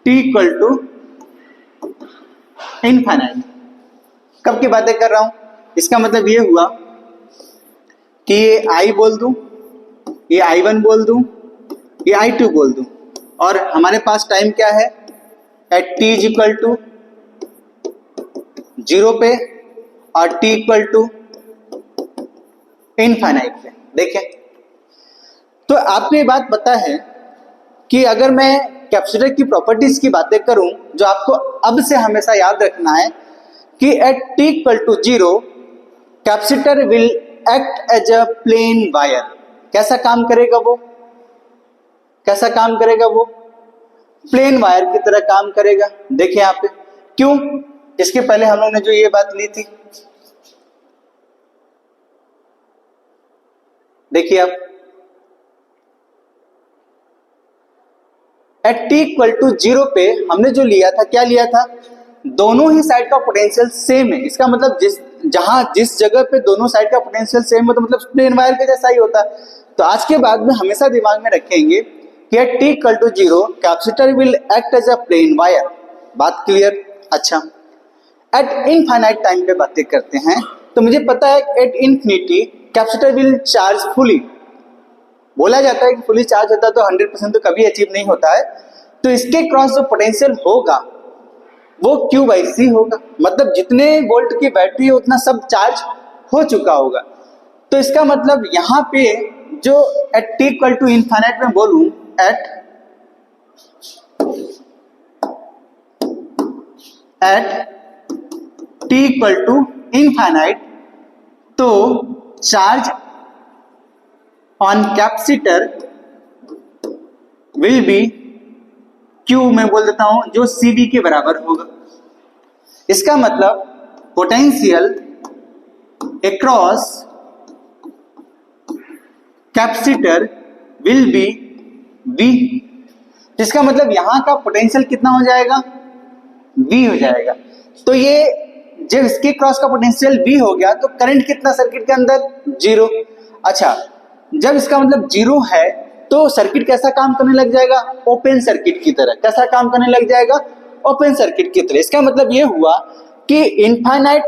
t equal to infinite। कब की बातें कर रहा हूं? इसका मतलब ये हुआ कि ये I बोल दूं, ये I1 बोल दूं, ये I2 बोल दूं, और हमारे पास टाइम क्या है at t is equal to 0 पे और t equal to इनफाइनाइट पे। देखें, तो आपको ये बात पता है कि अगर मैं कैपेसिटर की प्रॉपर्टीज की बातें करूं, जो आपको अब से हमेशा याद रखना है कि at t equal to 0 capacitor will act as a plain wire. कैसा काम करेगा वो? कैसा काम करेगा वो? प्लेन वायर की तरह काम करेगा। देखिए यहाँ पे, क्यों? इसके पहले हम लोग ने जो ये बात ली थी, देखिए आप, एट t इक्वल टू 0 पे हमने जो लिया था, क्या लिया था? दोनों ही साइड का पोटेंशियल सेम है। इसका मतलब जिस जगह पे दोनों साइड का पोटेंशियल सेम हो, तो मतलब प्लेन वायर के जैसा ही होता है। तो आज के बाद में हमेशा दिमाग में रखेंगे कि at t equal to 0 capacitor will act as a plain wire. बात क्लियर? अच्छा, एट इनफाइनाइट टाइम पे बातें करते हैं, तो मुझे पता है at infinity capacitor will charge fully. बोला जाता है कि फुली चार्ज होता है तो 100% तो कभी अचीव नहीं होता है। तो इसके क्रॉस जो पोटेंशियल होगा वो Q बाई C होगा, मतलब जितने वोल्ट की बैटरी है उतना सब चार्ज हो चुका होगा। तो इसका मतलब यहाँ पे जो at t equal to infinite में बोलूं, at t equal to infinite, तो charge on capacitor will be Q, मैं बोल देता हूं, जो CV के बराबर होगा। इसका मतलब potential across capacitor will B V। इसका मतलब यहां का पोटेंशियल कितना हो जाएगा? V हो जाएगा। तो ये जब इसके क्रॉस का पोटेंशियल V हो गया, तो करंट कितना सर्किट के अंदर? 0। अच्छा, जब इसका मतलब 0 है तो सर्किट कैसा काम करने लग जाएगा? ओपन सर्किट की तरह। कैसा काम करने लग जाएगा? ओपन सर्किट की तरह। इसका मतलब ये हुआ कि इनफाइनाइट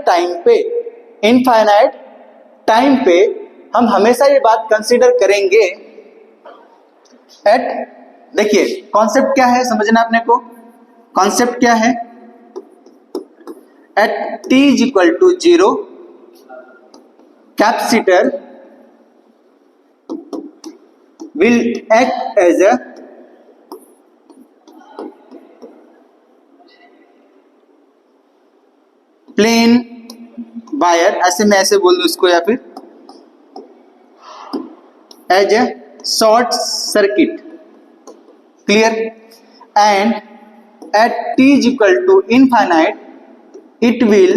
टाइम पे हम हमेशा ये बात कंसीडर करेंगे एट, देखिए कॉन्सेप्ट क्या है समझना अपने को। कॉन्सेप्ट क्या है? At t is equal to 0 capacitor will act as a plain wire, ऐसे मैं ऐसे बोल दूं इसको, या फिर as a short circuit. Clear? And at t is equal to infinite it will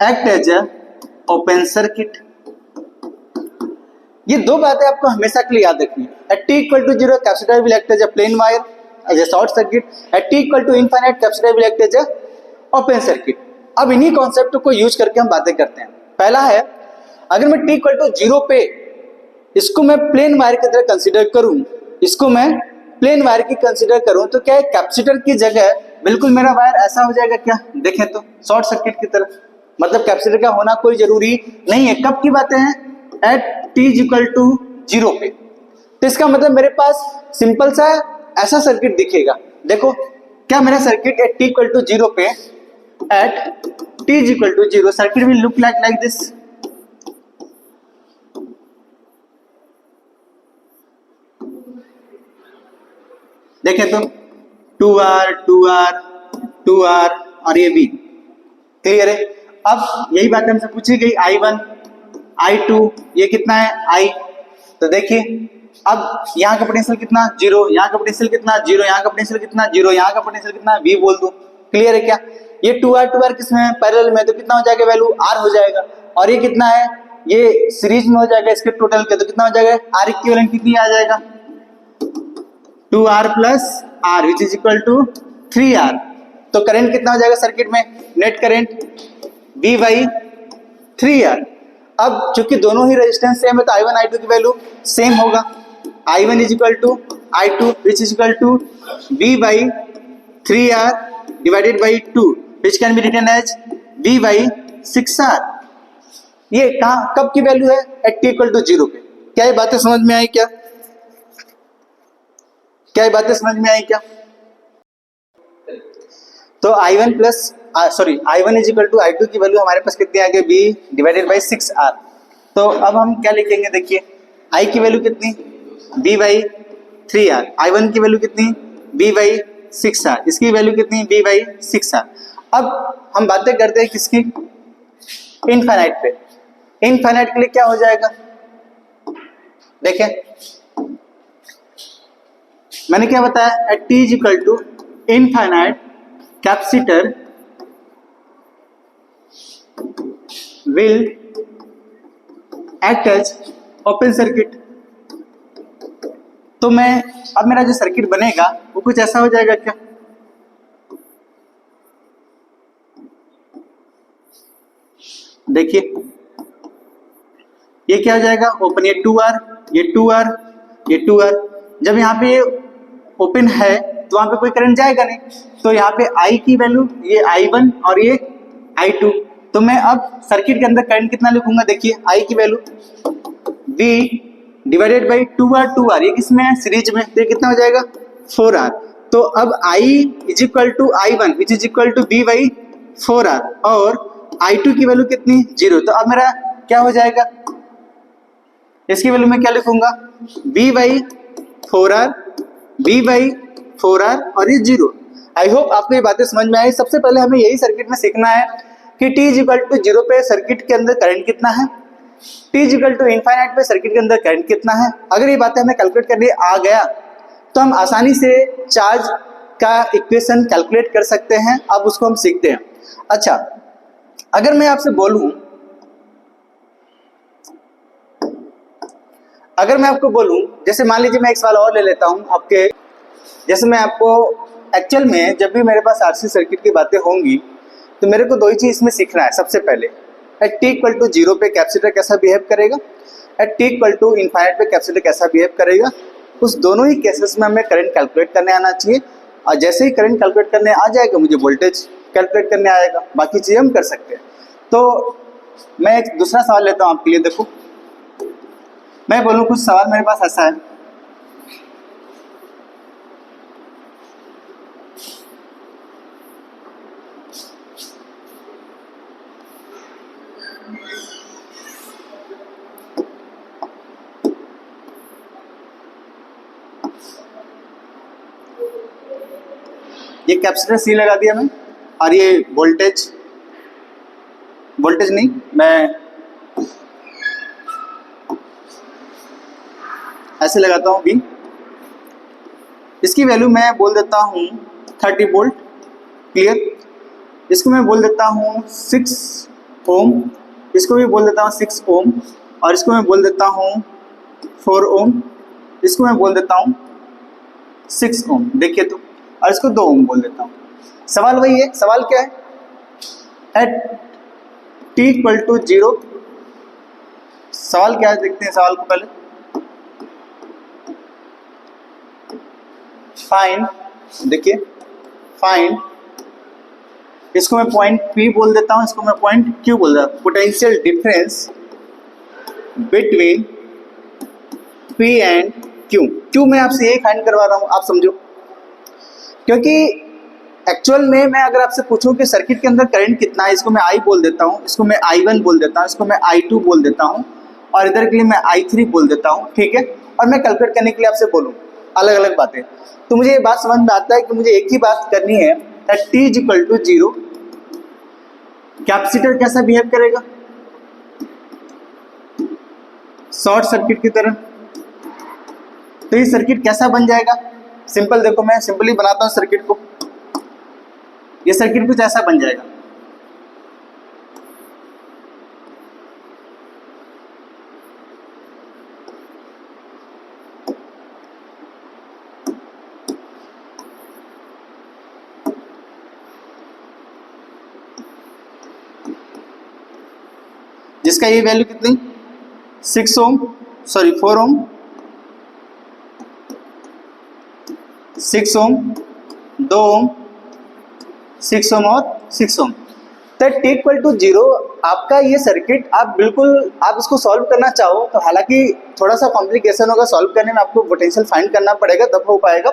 act as a open circuit। ये दो बातें आपको हमेशा के लिए याद रखनी है। At T equal to zero capacitor will act as a plain wire as a short circuit, at T equal to infinite capacitor will act as a open circuit. अब इन्हीं कॉन्सेप्ट को यूज करके हम बातें करते हैं। पहला है, अगर मैं टी इक्वल टू जीरो पे इसको मैं प्लेन वायर की तरह कंसीडर करूं, इसको मैं प्लेन वायर की कंसीडर करूं, तो क्या कैपेसिटर की जगह बिल्कुल मेरा वायर ऐसा हो जाएगा क्या? देखें तो शॉर्ट सर्किट की तरह, मतलब कैपेसिटर का होना कोई जरूरी नहीं है। कब की बातें हैं? At T equal to zero पे। तो इसका मतलब मेरे पास सिंपल सा ऐसा सर्किट दिखेगा। देखो क्या मेरा circuit at T equal to zero पे, at T equal to zero circuit will look like this. देखें तो 2R 2R 2R और ये भी क्लियर है। अब यही बात हमसे पूछी गई I1 I2, ये कितना है I। तो देखिए अब यहाँ का पोटेंशियल कितना? जीरो, यहाँ का पोटेंशियल कितना? जीरो, यहाँ का पोटेंशियल कितना? जीरो, यहाँ का पोटेंशियल कितना? V बोल दूं। क्लियर है क्या? ये 2R किसमें है? पैरेलल में, तो कितना हो जाएगा वैल्यू? R हो जाएगा। और ये कितना है? ये सीरीज में हो जाएगा इसके टोटल के, तो कितना हो जाएगा? R इक्विवेलेंट कितनी आ जाएगा? 2R plus R which is equal to 3R। तो करंट कितना हो जाएगा सर्किट में? Net current V by 3R। अब चूंकि दोनों ही रेजिस्टेंस सेम है तो I1 I2 की वैल्यू सेम होगा। I1 is equal to I2 which is equal to V by 3R divided by 2 which can be written as V by 6R। ये कहाँ कब की वैल्यू है? At T equal to zero पे। क्या ये बातें समझ में आई क्या? क्या ये बातें समझ में आई क्या? तो I1 plus sorry I1 is equal to I2 की वैल्यू हमारे पास कितनी आ गई? V divided by 6R। तो अब हम क्या लिखेंगे? देखिए I की वैल्यू कितनी? V by 3R। I1 की वैल्यू कितनी? V by 6R। इसकी वैल्यू कितनी? V by 6R। अब हम बातें करते हैं किसकी? इनफाइनाइट पे। इनफाइनाइट के लिए क्या हो जाएगा? देखें मैंने क्या बताया? At T is equal to infinite capacitor will act as open circuit. तो मैं अब मेरा जो सर्किट बनेगा वो कुछ ऐसा हो जाएगा क्या? देखिए ये क्या हो जाएगा? ओपन, ये 2R ये 2R ये 2R। जब यहाँ पे ओपन है तो वहां पे कोई करंट जाएगा नहीं, तो यहाँ पे I की वैल्यू ये I1 और ये I2। तो मैं अब सर्किट के अंदर करंट कितना लिखूंगा? देखिए I की value V divided by 2R ये किसमें है? सीरीज में, तो ये कितना हो जाएगा? 4R। तो अब I is equal to I1 which is equal to V by 4R और I2 की वैल्यू कितनी? जीरो। तो अब मेरा क्या हो जाएगा? इसकी वैल्यू मैं क्या लिखूंगा? V by 4R V by 4R और ये जीरो। आई होप आपको ये बातें समझ में आई। सबसे पहले हमें यही सर्किट में सीखना है कि t is equal to zero पे सर्किट के अंदर करंट कितना है, t is equal to infinite पे सर्किट के अंदर करंट कितना है। अगर ये बातें हमें कैलकुलेट करने आ गया तो हम आसानी से चार्ज का इक्वेशन कैलकुलेट कर सकते हैं। अब उसको हम सीखते हैं। अच्छा, अगर मैं आपसे बोलूं, अगर मैं आपको बोलूं, जैसे मान लीजिए मैं एक सवाल और ले लेता हूं आपके, जैसे मैं आपको एक्चुअल में जब भी मेरे पास आरसी सर्किट की बातें होंगी तो मेरे को दो ही चीज इसमें सीखना है। सबसे पहले at T equal to zero पे कैपेसिटर कैसा बिहेव करेगा, at T equal to infinite पे कैपेसिटर कैसा बिहेव करेगा। उस दोनों ही केसेस में हमें करंट कैलकुलेट करने आना चाहिए, और जैसे ही करंट कैलकुलेट करने आ जाएगा मुझे वोल्टेज कैलकुलेट करने आएगा, बाकी चीज़ें हम कर सकते हैं। तो मैं एक दूसरा सवाल लेता हूँ आपके लिए। देखो मैं बोलूँ कुछ सवाल मेरे पास ऐसा है, ये कैपेसिटर सी लगा दिया मैं, और ये वोल्टेज नहीं, मैं ऐसे लगाता हूँ V। इसकी वैल्यू मैं बोल देता हूँ 30 वोल्ट। क्लियर? इसको मैं बोल देता हूँ 6 ओम, इसको भी बोल देता हूँ 6 ओम, और इसको मैं बोल देता हूँ 4 ओम, इसको मैं बोल देता हूँ 6 ओम, देखिए तो, और इसको 2 ओम बोल देता हूँ। सवाल वही है, सवाल क्या है, एट t इक्वल टू 0, सवाल क्या है देखते हैं सवाल को पहले। फाइंड, देखिए फाइंड, इसको मैं पॉइंट P बोल देता हूँ, इसको मैं पॉइंट Q बोल देता हूँ, potential difference between P and Q। Q मैं आपसे यही फाइंड करवा रहा हूँ, आप समझो, क्योंकि एक्चुअल में मैं अगर आपसे पूछूं कि सर्किट के अंदर करंट कितना है, इसको मैं I बोल देता हूँ, इसको मैं I1 बोल देता हूँ, इसको मैं I2 बोल देता हूँ, और इधर के लिए मैं I3 बोल देता हूँ, ठीक है। और मैं कैलकुलेट करने के लिए आपसे बोलूँ अलग अलग बातें, तो मुझे ये बात समझ में आता है कि मुझे एक ही बात करनी है, t is equal to 0, capacitor कैसा बिहेव करेगा, शॉर्ट सर्किट की तरह। तो ये सर्किट कैसा बन जाएगा, सिंपल देखो, मैं सिंपली बनाता हूँ सर्किट को, ये सर्किट कुछ ऐसा बन जाएगा। जिसका ये वैल्यू कितनी 6 ओम, सॉरी 4 ओम, 6 ओम, 2 ओम, 6 ओम और 6 ओम। तो t इक्वल टू 0 आपका ये सर्किट, आप बिल्कुल आप इसको सॉल्व करना चाहो तो हालांकि थोड़ा सा कॉम्प्लिकेशन होगा सॉल्व करने में, आपको पोटेंशियल फाइंड करना पड़ेगा तब हो पाएगा,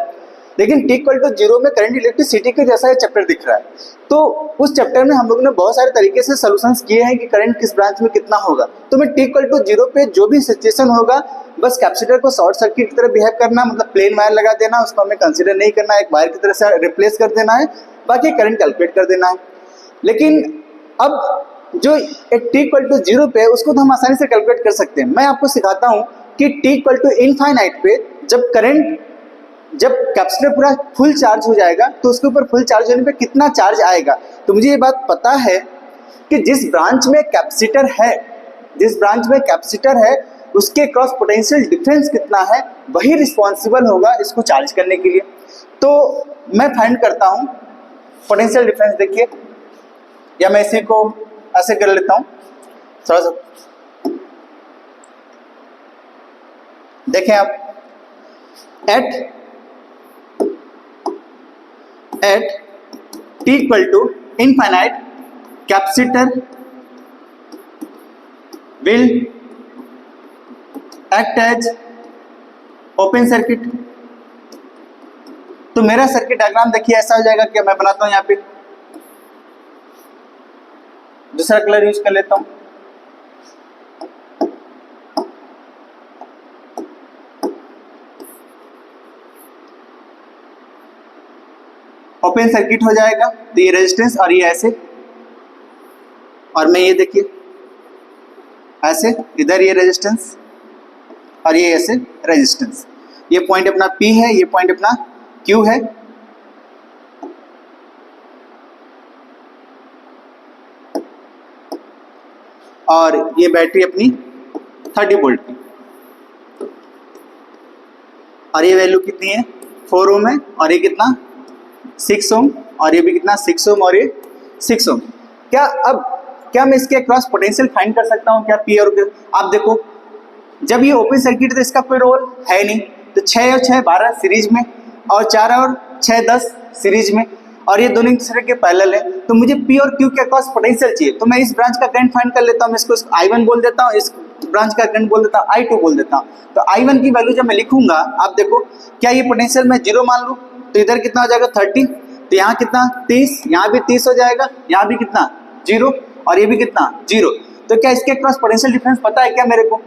लेकिन t इक्वल टू 0 में करंट इलेक्ट्रिसिटी के जैसा ये चैप्टर दिख रहा है। तो उस चैप्टर में हम लोगों ने बहुत सारे तरीके से सॉल्यूशंस किए हैं कि करंट किस ब्रांच में कितना होगा। तो मैं t इक्वल टू 0 पे जो भी सिचुएशन होगा, बस कैपेसिटर को शॉर्ट सर्किट की तरह बिहेव करना, मतलब प्लेन वायर लगा देना, उसको हमें कंसीडर नहीं करना है, एक वायर की तरह से रिप्लेस कर देना है, बाकी करंट कैलकुलेट कर देना है। लेकिन अब जो एक t इक्वल टू 0 पे, उसको तो हम आसानी से कैलकुलेट कर सकते हैं। मैं आपको सिखाता हूँ कि t इक्वल टू इनफाइनाइट पे जब कैपेसिटर पूरा फुल चार्ज हो जाएगा तो उसके ऊपर फुल चार्ज होने पे कितना चार्ज आएगा। तो मुझे ये बात पता है कि जिस ब्रांच में कैपेसिटर है उसके क्रॉस पोटेंशियल डिफरेंस कितना है, वही रिस्पॉन्सिबल होगा इसको चार्ज करने के लिए। तो मैं फाइंड करता हूँ पोटेंशियल डिफरेंस, देखिए, या मैं इसी को ऐसे कर लेता हूँ थोड़ा सा, देखें आप, at t equal to infinite, capacitor will act as open circuit। तो मेरा सर्किट डायग्राम देखिए ऐसा हो जाएगा कि मैं बनाता हूं, यहाँ पे दूसरा कलर यूज कर लेता हूं, ओपन सर्किट हो जाएगा। तो ये रेजिस्टेंस और ये ऐसे, और मैं ये देखिए ऐसे, इधर ये रेजिस्टेंस और ये ऐसे रेजिस्टेंस, ये पॉइंट अपना P है, ये पॉइंट अपना Q है। और ये बैटरी अपनी 30 वोल्ट की, और ये वैल्यू कितनी है 4 ओम है, और ये कितना 6 ओम, और ये भी कितना 6 ओम, और ये 6 ओम। क्या मैं इसके क्रॉस पोटेंशियल फाइंड कर सकता हूँ क्या P और Q? आप देखो, जब ये ओपन सर्किट है तो इसका कोई रोल है नहीं, तो 6 और 6 12 सीरीज में, और 4 और 6 10 सीरीज में, और ये दोनों एक दूसरे के पैरेलल है। तो मुझे P और Q के क्रॉस पोटेंशियल चाहिए, तो मैं इस ब्रांच का करंट फाइंड कर लेता हूँ, इसको I1 बोल देता हूँ, इस ब्रांच का करंट बोल देता हूँ I2 बोल देता हूँ। तो I1 की वैल्यू जब मैं लिखूंगा, आप देखो, क्या ये पोटेंशियल मैं 0 मान लूँ तो इधर कितना हो जाएगा 30, तो यहाँ कितना 30, यहाँ भी 30 हो जाएगा, यहाँ भी कितना 0, और ये भी कितना 0। तो क्या इसके क्रॉस पोटेंशियल डिफरेंस पता है क्या मेरे को?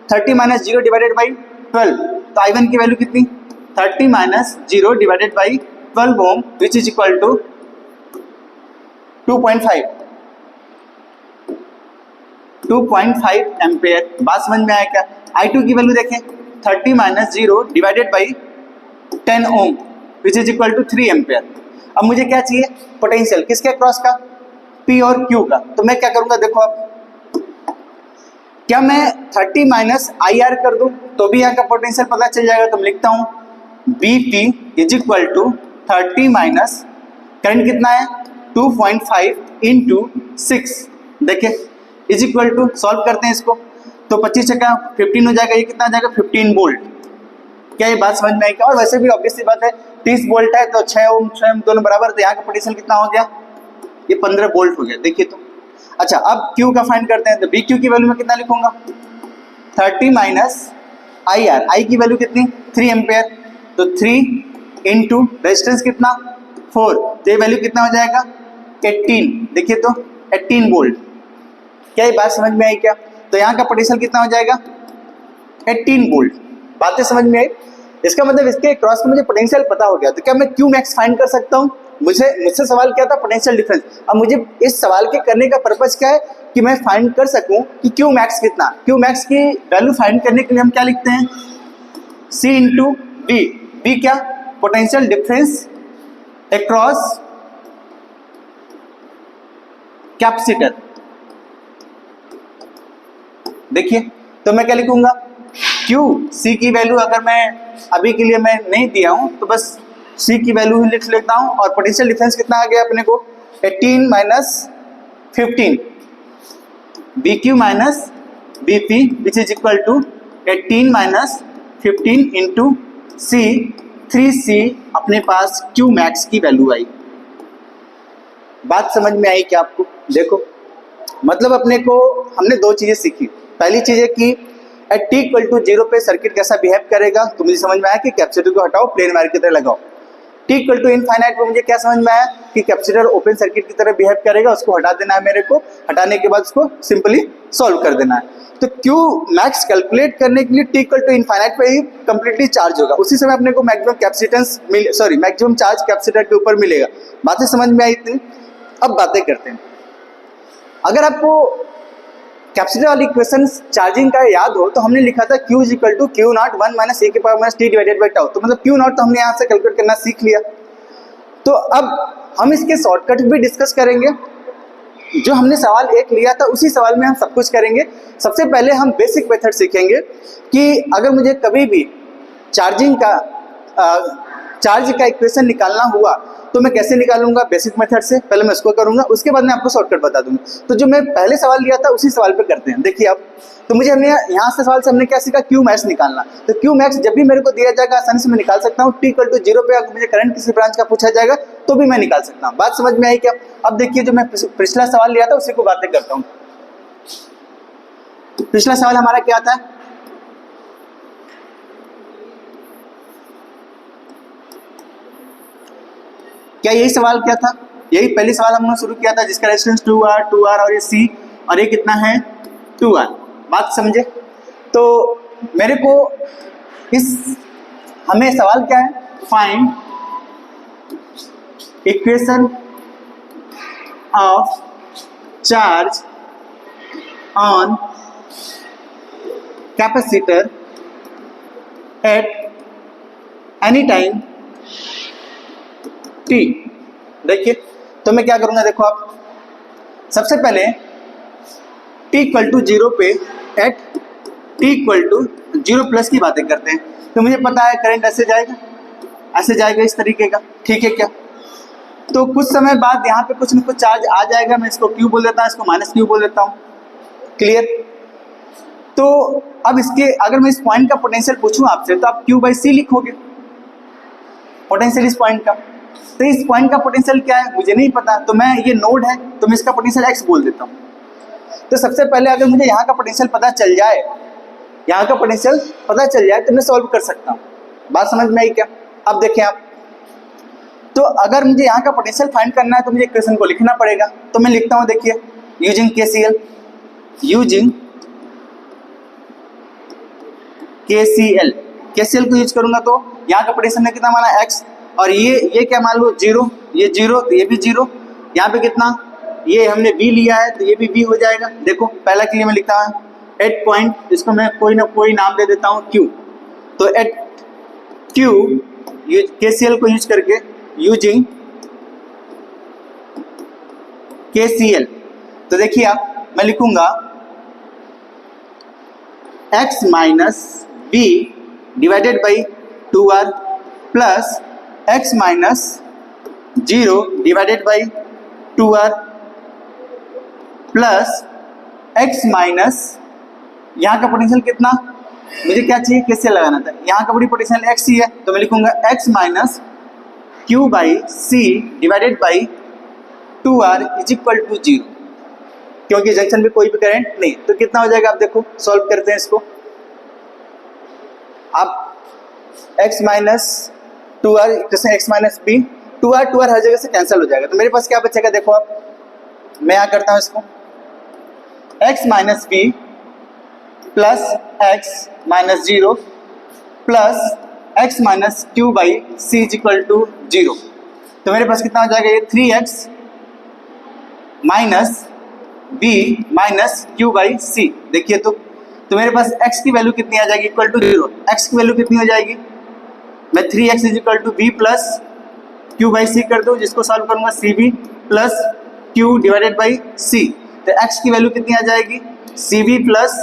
30 माइनस 0 डिवाइडेड बाई 12, तो I1 की वैल्यू कितनी 30 minus 0 divided by 12 ohm, which is equal to 2.5 ampere. बात समझ में आया क्या? I2 की वैल्यू देखें, 30 minus 0 divided by 10 ohm, which is equal to 3 ampere. अब मुझे क्या चाहिए? पोटेंशियल किसके क्रॉस का? P और Q का। तो मैं क्या करूंगा, देखो आप, क्या मैं 30 माइनस आई आर कर दूं तो भी यहाँ का पोटेंशियल पता चल जाएगा। तो मैं लिखता हूँ B P is equal to 30 minus current कितना है 2.5 इंटू 6, देखिए इज इक्वल टू, सॉल्व करते हैं इसको तो 25 का 15 हो जाएगा, ये कितना आ जाएगा 15 वोल्ट। क्या ये बात समझ में आई क्या? और वैसे भी ऑब्वियस सी बात है 30 वोल्ट है तो 6 ओम 6 ओम दोनों बराबर, तो यहाँ का पोटेंशियल कितना हो गया, ये 15 वोल्ट हो गया, देखिए तो। अच्छा अब Q का फाइंड करते हैं, तो बी क्यू की वैल्यू में कितना लिखूंगा 30 माइनस आई आर, आई की वैल्यू कितनी 3 एम्पेयर, तो 3 इंटू रेजिस्टेंस कितना 4, तो ये वैल्यू कितना हो जाएगा 18, देखिए तो 18 वोल्ट। क्या ये बात समझ में आई क्या? तो यहाँ का पोटेंशियल कितना हो जाएगा 18 वोल्ट। बातें समझ में आई? इसका मतलब इसके क्रॉस में मुझे पोटेंशियल पता हो गया, तो क्या मैं क्यू मैक्स फाइंड कर सकता हूँ? मुझसे सवाल क्या था पोटेंशियल डिफरेंस। अब मुझे इस सवाल के करने का पर्पज क्या है कि मैं फाइंड कर सकूं कि क्यू मैक्स कितना। क्यू मैक्स की वैल्यू फाइंड करने के लिए हम क्या लिखते हैं सी इंटू बी। बी क्या, पोटेंशियल डिफरेंस अक्रॉस कैपेसिटर। देखिए तो मैं क्या लिखूंगा Q, C की वैल्यू अगर मैं अभी के लिए मैं नहीं दिया हूं तो बस C की वैल्यू ही लिख लेता हूं, और पोटेंशियल डिफरेंस कितना आ गया अपने को 18 minus 15, BQ minus BP which is equal to 18 minus 15 into C, 3C अपने पास Q मैक्स की वैल्यू आई। बात समझ में आई क्या आपको? देखो मतलब अपने को हमने दो चीजें सीखी। पहली चीज है कि एट टी इक्वल टू 0 पे सर्किट कैसा बिहेव करेगा, तो मुझे समझ में आया कि कैपेसिटर को हटाओ प्लेन वायर की तरह लगाओ। टी इक्वल टू इनफाइनाइट पे मुझे क्या समझ में आया कि कैपेसिटर ओपन सर्किट की तरह बिहेव करेगा, उसको हटा देना है मेरे को, हटाने के बाद उसको सिंपली सॉल्व कर देना है। तो क्यू मैक्स कैलकुलेट करने के लिए टी इक्वल टू इनफाइनाइट पे ही कंप्लीटली चार्ज होगा, उसी समय अपने को maximum capacitance maximum charge capacitor के ऊपर मिलेगा। बातें समझ में आई इतनी? अब बातें करते हैं। अगर आपको कैपेसिटर वाली इक्वेशन चार्जिंग का याद हो तो हमने लिखा था Q is equal to Q naught 1 minus E के power minus T divided by tau, तो मतलब Q नॉट तो हमने यहाँ से कैलकुलेट करना सीख लिया। तो अब हम इसके शॉर्टकट भी डिस्कस करेंगे। जो हमने सवाल एक लिया था उसी सवाल में हम सब कुछ करेंगे। सबसे पहले हम बेसिक मेथड सीखेंगे कि अगर मुझे कभी भी चार्ज का इक्वेशन निकालना हुआ तो मैं कैसे निकालूंगा बेसिक मेथड से, पहले मैं उसको करूंगा, उसके बाद मैं आपको शॉर्टकट बता दूंगा। तो जो मैं पहले सवाल लिया था उसी सवाल पे करते हैं। देखिए अब तो मुझे हमने यहाँ से सवाल से हमने क्या सीखा, क्यू मैक्स निकालना। तो क्यू मैक्स जब भी मेरे को दिया जाएगा आसानी से मैं निकाल सकता हूँ। टी इक्वल टू 0 पे अगर मुझे करंट किसी ब्रांच का पूछा जाएगा तो भी मैं निकाल सकता हूँ। बात समझ में आई क्या? अब देखिए जो मैं पिछला सवाल लिया था उसी को बातें करता हूँ। पिछला सवाल हमारा क्या था, क्या यही सवाल क्या था? यही पहली सवाल हमने शुरू किया था जिसका रेजिस्टेंस 2R और ये C और ये कितना है 2R। बात समझे? तो मेरे को हमें सवाल क्या है, find equation of charge on capacitor at any time T. देखिए तो मैं क्या करूंगा, देखो आप सबसे पहले टी इक्वल टू 0 पे at T equal to 0 plus की बातें करते हैं। तो मुझे पता है करंट ऐसे जाएगा इस तरीके का, ठीक है क्या? तो कुछ समय बाद यहाँ पे कुछ न कुछ चार्ज आ जाएगा, मैं इसको क्यू बोल देता हूँ, इसको माइनस क्यू बोल देता हूँ। क्लियर? तो अब इसके अगर मैं इस पॉइंट का पोटेंशियल पूछूं आपसे तो आप क्यू बाई सी लिखोगे पोटेंशियल इस पॉइंट का। तो इस पॉइंट का पोटेंशियल क्या है मुझे नहीं पता, तो मैं ये नोड है तो मैं इसका पोटेंशियल x बोल देता हूँ। तो सबसे पहले अगर मुझे यहाँ का पोटेंशियल पता चल जाए तो मैं सॉल्व कर सकता हूँ। बात समझ में आई क्या? अब देखें आप, तो अगर मुझे यहाँ का पोटेंशियल फाइंड करना है तो मुझे इक्वेशन को लिखना पड़ेगा। तो मैं लिखता हूँ, देखिए यूजिंग KCL को यूज करूंगा तो यहाँ का पोटेंशियल कितना माना x, और ये क्या मान लो 0, ये 0 तो ये भी 0, यहाँ पे कितना, ये हमने b लिया है तो ये भी b हो जाएगा। देखो पहला के लिए मैं लिखता हूँ एट पॉइंट, इसको मैं कोई ना कोई नाम दे देता हूँ q। तो एट q KCL को यूज करके यूजिंग KCL, तो देखिए आप मैं लिखूंगा X minus B divided by 2r plus X minus 0 divided by 2r plus X minus, यहाँ का पोटेंशियल कितना, मुझे क्या चाहिए, कैसे लगाना था, यहाँ का बड़ी पोटेंशियल एक्स ही है, तो मैं लिखूंगा X minus Q by C divided by 2r is equal to 0, क्योंकि जंक्शन में कोई भी करंट नहीं। तो कितना हो जाएगा, आप देखो सॉल्व करते हैं इसको। आप x माइनस 2r जैसे x माइनस बी, 2r हर जगह से कैंसिल हो जाएगा, तो मेरे पास क्या बचेगा, देखो आप, मैं यहाँ करता हूँ इसको, x minus B plus X minus 0 plus X minus Q by C is equal to 0। तो मेरे पास कितना हो जाएगा, ये 3x minus B minus Q by C, देखिए तो मेरे पास x की वैल्यू कितनी आ जाएगी, इक्वल टू 0। x की वैल्यू कितनी हो जाएगी, मैं 3x is equal to B plus Q by C कर दूँ, जिसको सॉल्व करूँगा C B plus Q divided by C. तो x की वैल्यू कितनी आ जाएगी, C B plus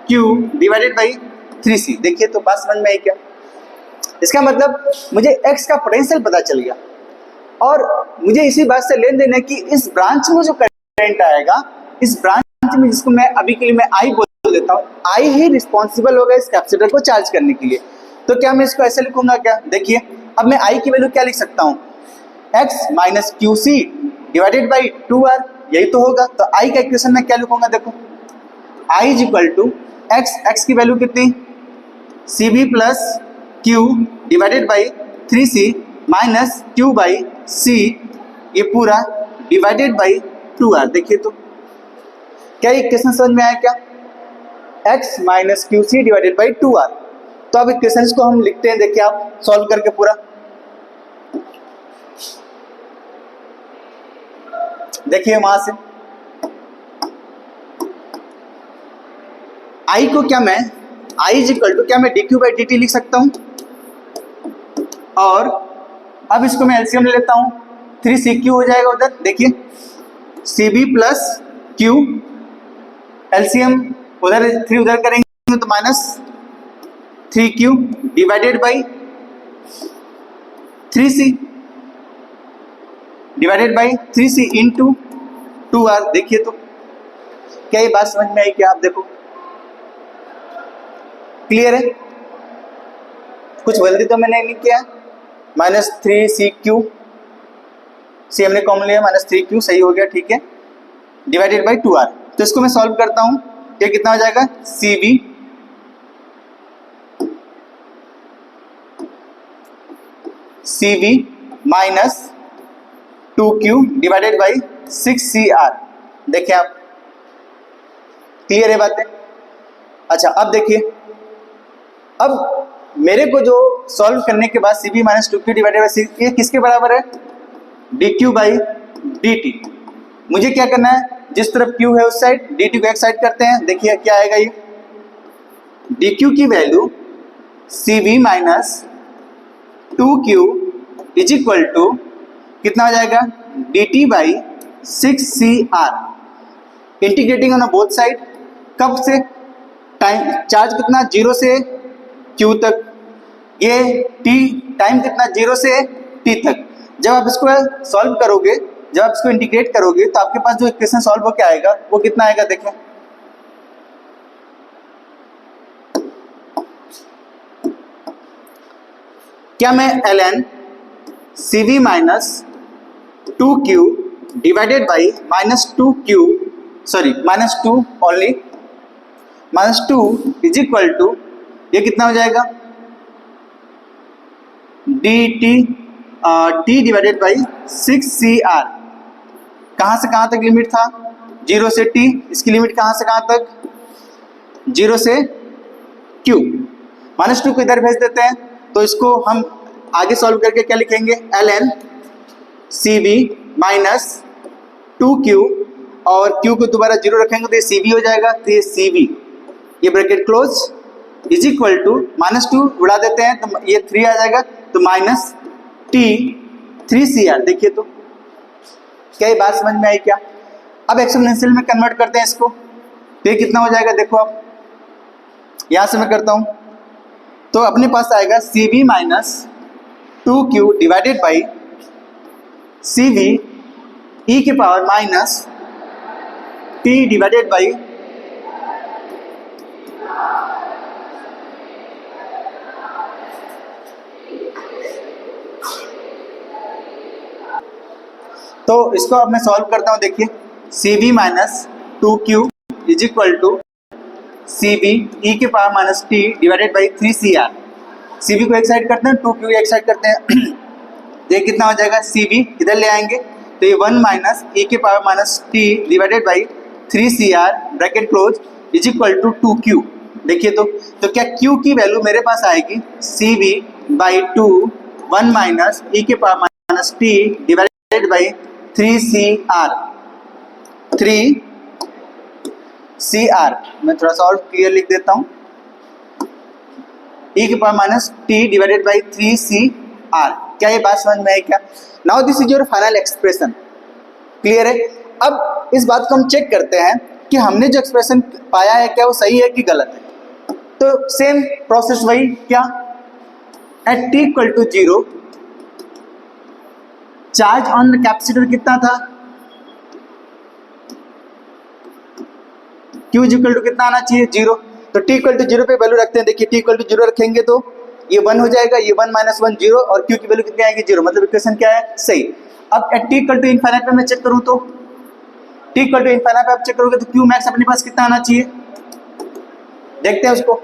Q divided by 3c। देखिए तो बात समझ में आई क्या, इसका मतलब मुझे x का पोटेंशियल पता चल गया, और मुझे इसी बात से लेन देन है कि इस ब्रांच में जो करंट आएगा, इस ब्रांच में, जिसको मैं अभी के लिए मैं आई बोल देता हूँ, आई ही रिस्पॉन्सिबल होगा इस कैपेसिटर को चार्ज करने के लिए। तो क्या मैं इसको ऐसे लिखूंगा क्या, देखिए अब मैं आई की वैल्यू क्या लिख सकता हूँ, X minus Q C divided by 2r, यही तो होगा। तो आई का इक्वेशन में क्या लिखूंगा, देखो I is equal to X की वैल्यू कितनी, C B plus Q divided by 3c minus Q by C, ये पूरा डिवाइडेड बाई 2r। देखिए तो क्या इक्वेशन समझ में आया क्या, x minus Q C divided by 2r। तो अब इक्वेशन को हम लिखते हैं, देखिए आप सॉल्व करके पूरा, देखिए वहां से I को क्या मैं I इज इक्वल टू क्या मैं D Q by D T लिख सकता हूं, और अब इसको मैं एलसीएम ले लेता हूं, 3c क्यू हो जाएगा उधर, देखिए C B plus Q, LCM उधर 3 उधर करेंगे तो minus 3q divided by 3c divided by 3c into 2r। देखिए तो क्या ये बात समझ में आई क्या, आप देखो क्लियर है, कुछ गलती तो मैंने नहीं किया, माइनस 3c क्यू, सी हमने कॉमन लिया, माइनस 3q सही हो गया, ठीक है, डिवाइडेड बाई 2r। तो इसको मैं सॉल्व करता हूं, ये कितना हो जाएगा, C V minus 2q divided by 6cr। देखिए आप, क्लियर है बातें। अच्छा अब देखिए, अब मेरे को जो सॉल्व करने के बाद C B minus 2q divided by 6, ये किसके बराबर है, D Q by D T. मुझे क्या करना है, जिस तरफ q है उस साइड, डी टी को एक साइड करते हैं, देखिए क्या आएगा, ये डी क्यू की value C B minus 2q is equal to कितना हो जाएगा, D T by 6cr, integrating on both side, कब से, टाइम चार्ज कितना, 0 से q तक, ये t टाइम कितना, 0 से t तक। जब आप इसको सॉल्व करोगे, जब आप इसको इंटीग्रेट करोगे, तो आपके पास जो इक्वेशन सॉल्व होकर आएगा वो कितना आएगा, देखें क्या मैं ln C V minus 2q divided by minus 2q, sorry minus 2 only, minus 2 is equal to, ये कितना हो जाएगा, D T divided by 6cr। कहाँ से कहाँ तक लिमिट था, 0 से t, इसकी लिमिट कहाँ से कहाँ तक, 0 से q। माइनस 2 को इधर भेज देते हैं, तो इसको हम आगे सॉल्व करके क्या लिखेंगे, ln सी बी माइनस 2q, और q को दोबारा 0 रखेंगे तो ये सी बी हो जाएगा, तो ये सी बी, ये bracket close is equal to, minus 2 उड़ा देते हैं तो ये 3 आ जाएगा, तो माइनस t 3cr। देखिए तो क्या ये बात समझ में आई क्या। अब एक्सपोनेंशियल में कन्वर्ट करते हैं इसको, तो ये कितना हो जाएगा, देखो आप यहाँ से मैं करता हूँ, तो अपने पास आएगा CV minus 2Q divided by CV e के power minus T divided by तो इसको अब मैं सॉल्व करता हूँ। देखिए CV minus 2Q is equal to CV e के power minus T divided by 3CR। CV को एक साइड करते हैं, 2Q एक साइड करते हैं ये कितना हो जाएगा, CV इधर ले आएंगे तो ये 1 माइनस e के power minus T divided by 3CR bracket close is equal to 2Q। देखिए तो क्या Q की वैल्यू मेरे पास आएगी CV बाई 2 1 माइनस e के power minus T divided by 3CR। मैं थोड़ा सा और क्लियर लिख देता हूँ, e के power minus T divided by 3CR। क्या ये बात समझ में आई क्या? Now this is your final expression. Clear है? अब इस बात को हम चेक करते हैं कि हमने जो एक्सप्रेशन पाया है क्या वो सही है कि गलत है। तो सेम प्रोसेस वही, क्या at t equal to 0 charge on the capacitor कितना था, Q इक्वल टू कितना आना चाहिए, 0। तो t इक्वल टू 0 पे वैल्यू रखते हैं। देखिए t इक्वल टू 0 रखेंगे तो ये 1 हो जाएगा, ये 1 माइनस 1 0 और Q की वैल्यू कितनी आएगी, 0। मतलब इक्वेशन क्या है, सही। अब at t equal to infinite पे मैं चेक करूँ तो t इक्वल टू इनफाइनाइट पे आप चेक करोगे तो Q मैक्स अपने पास कितना आना चाहिए, देखते हैं उसको।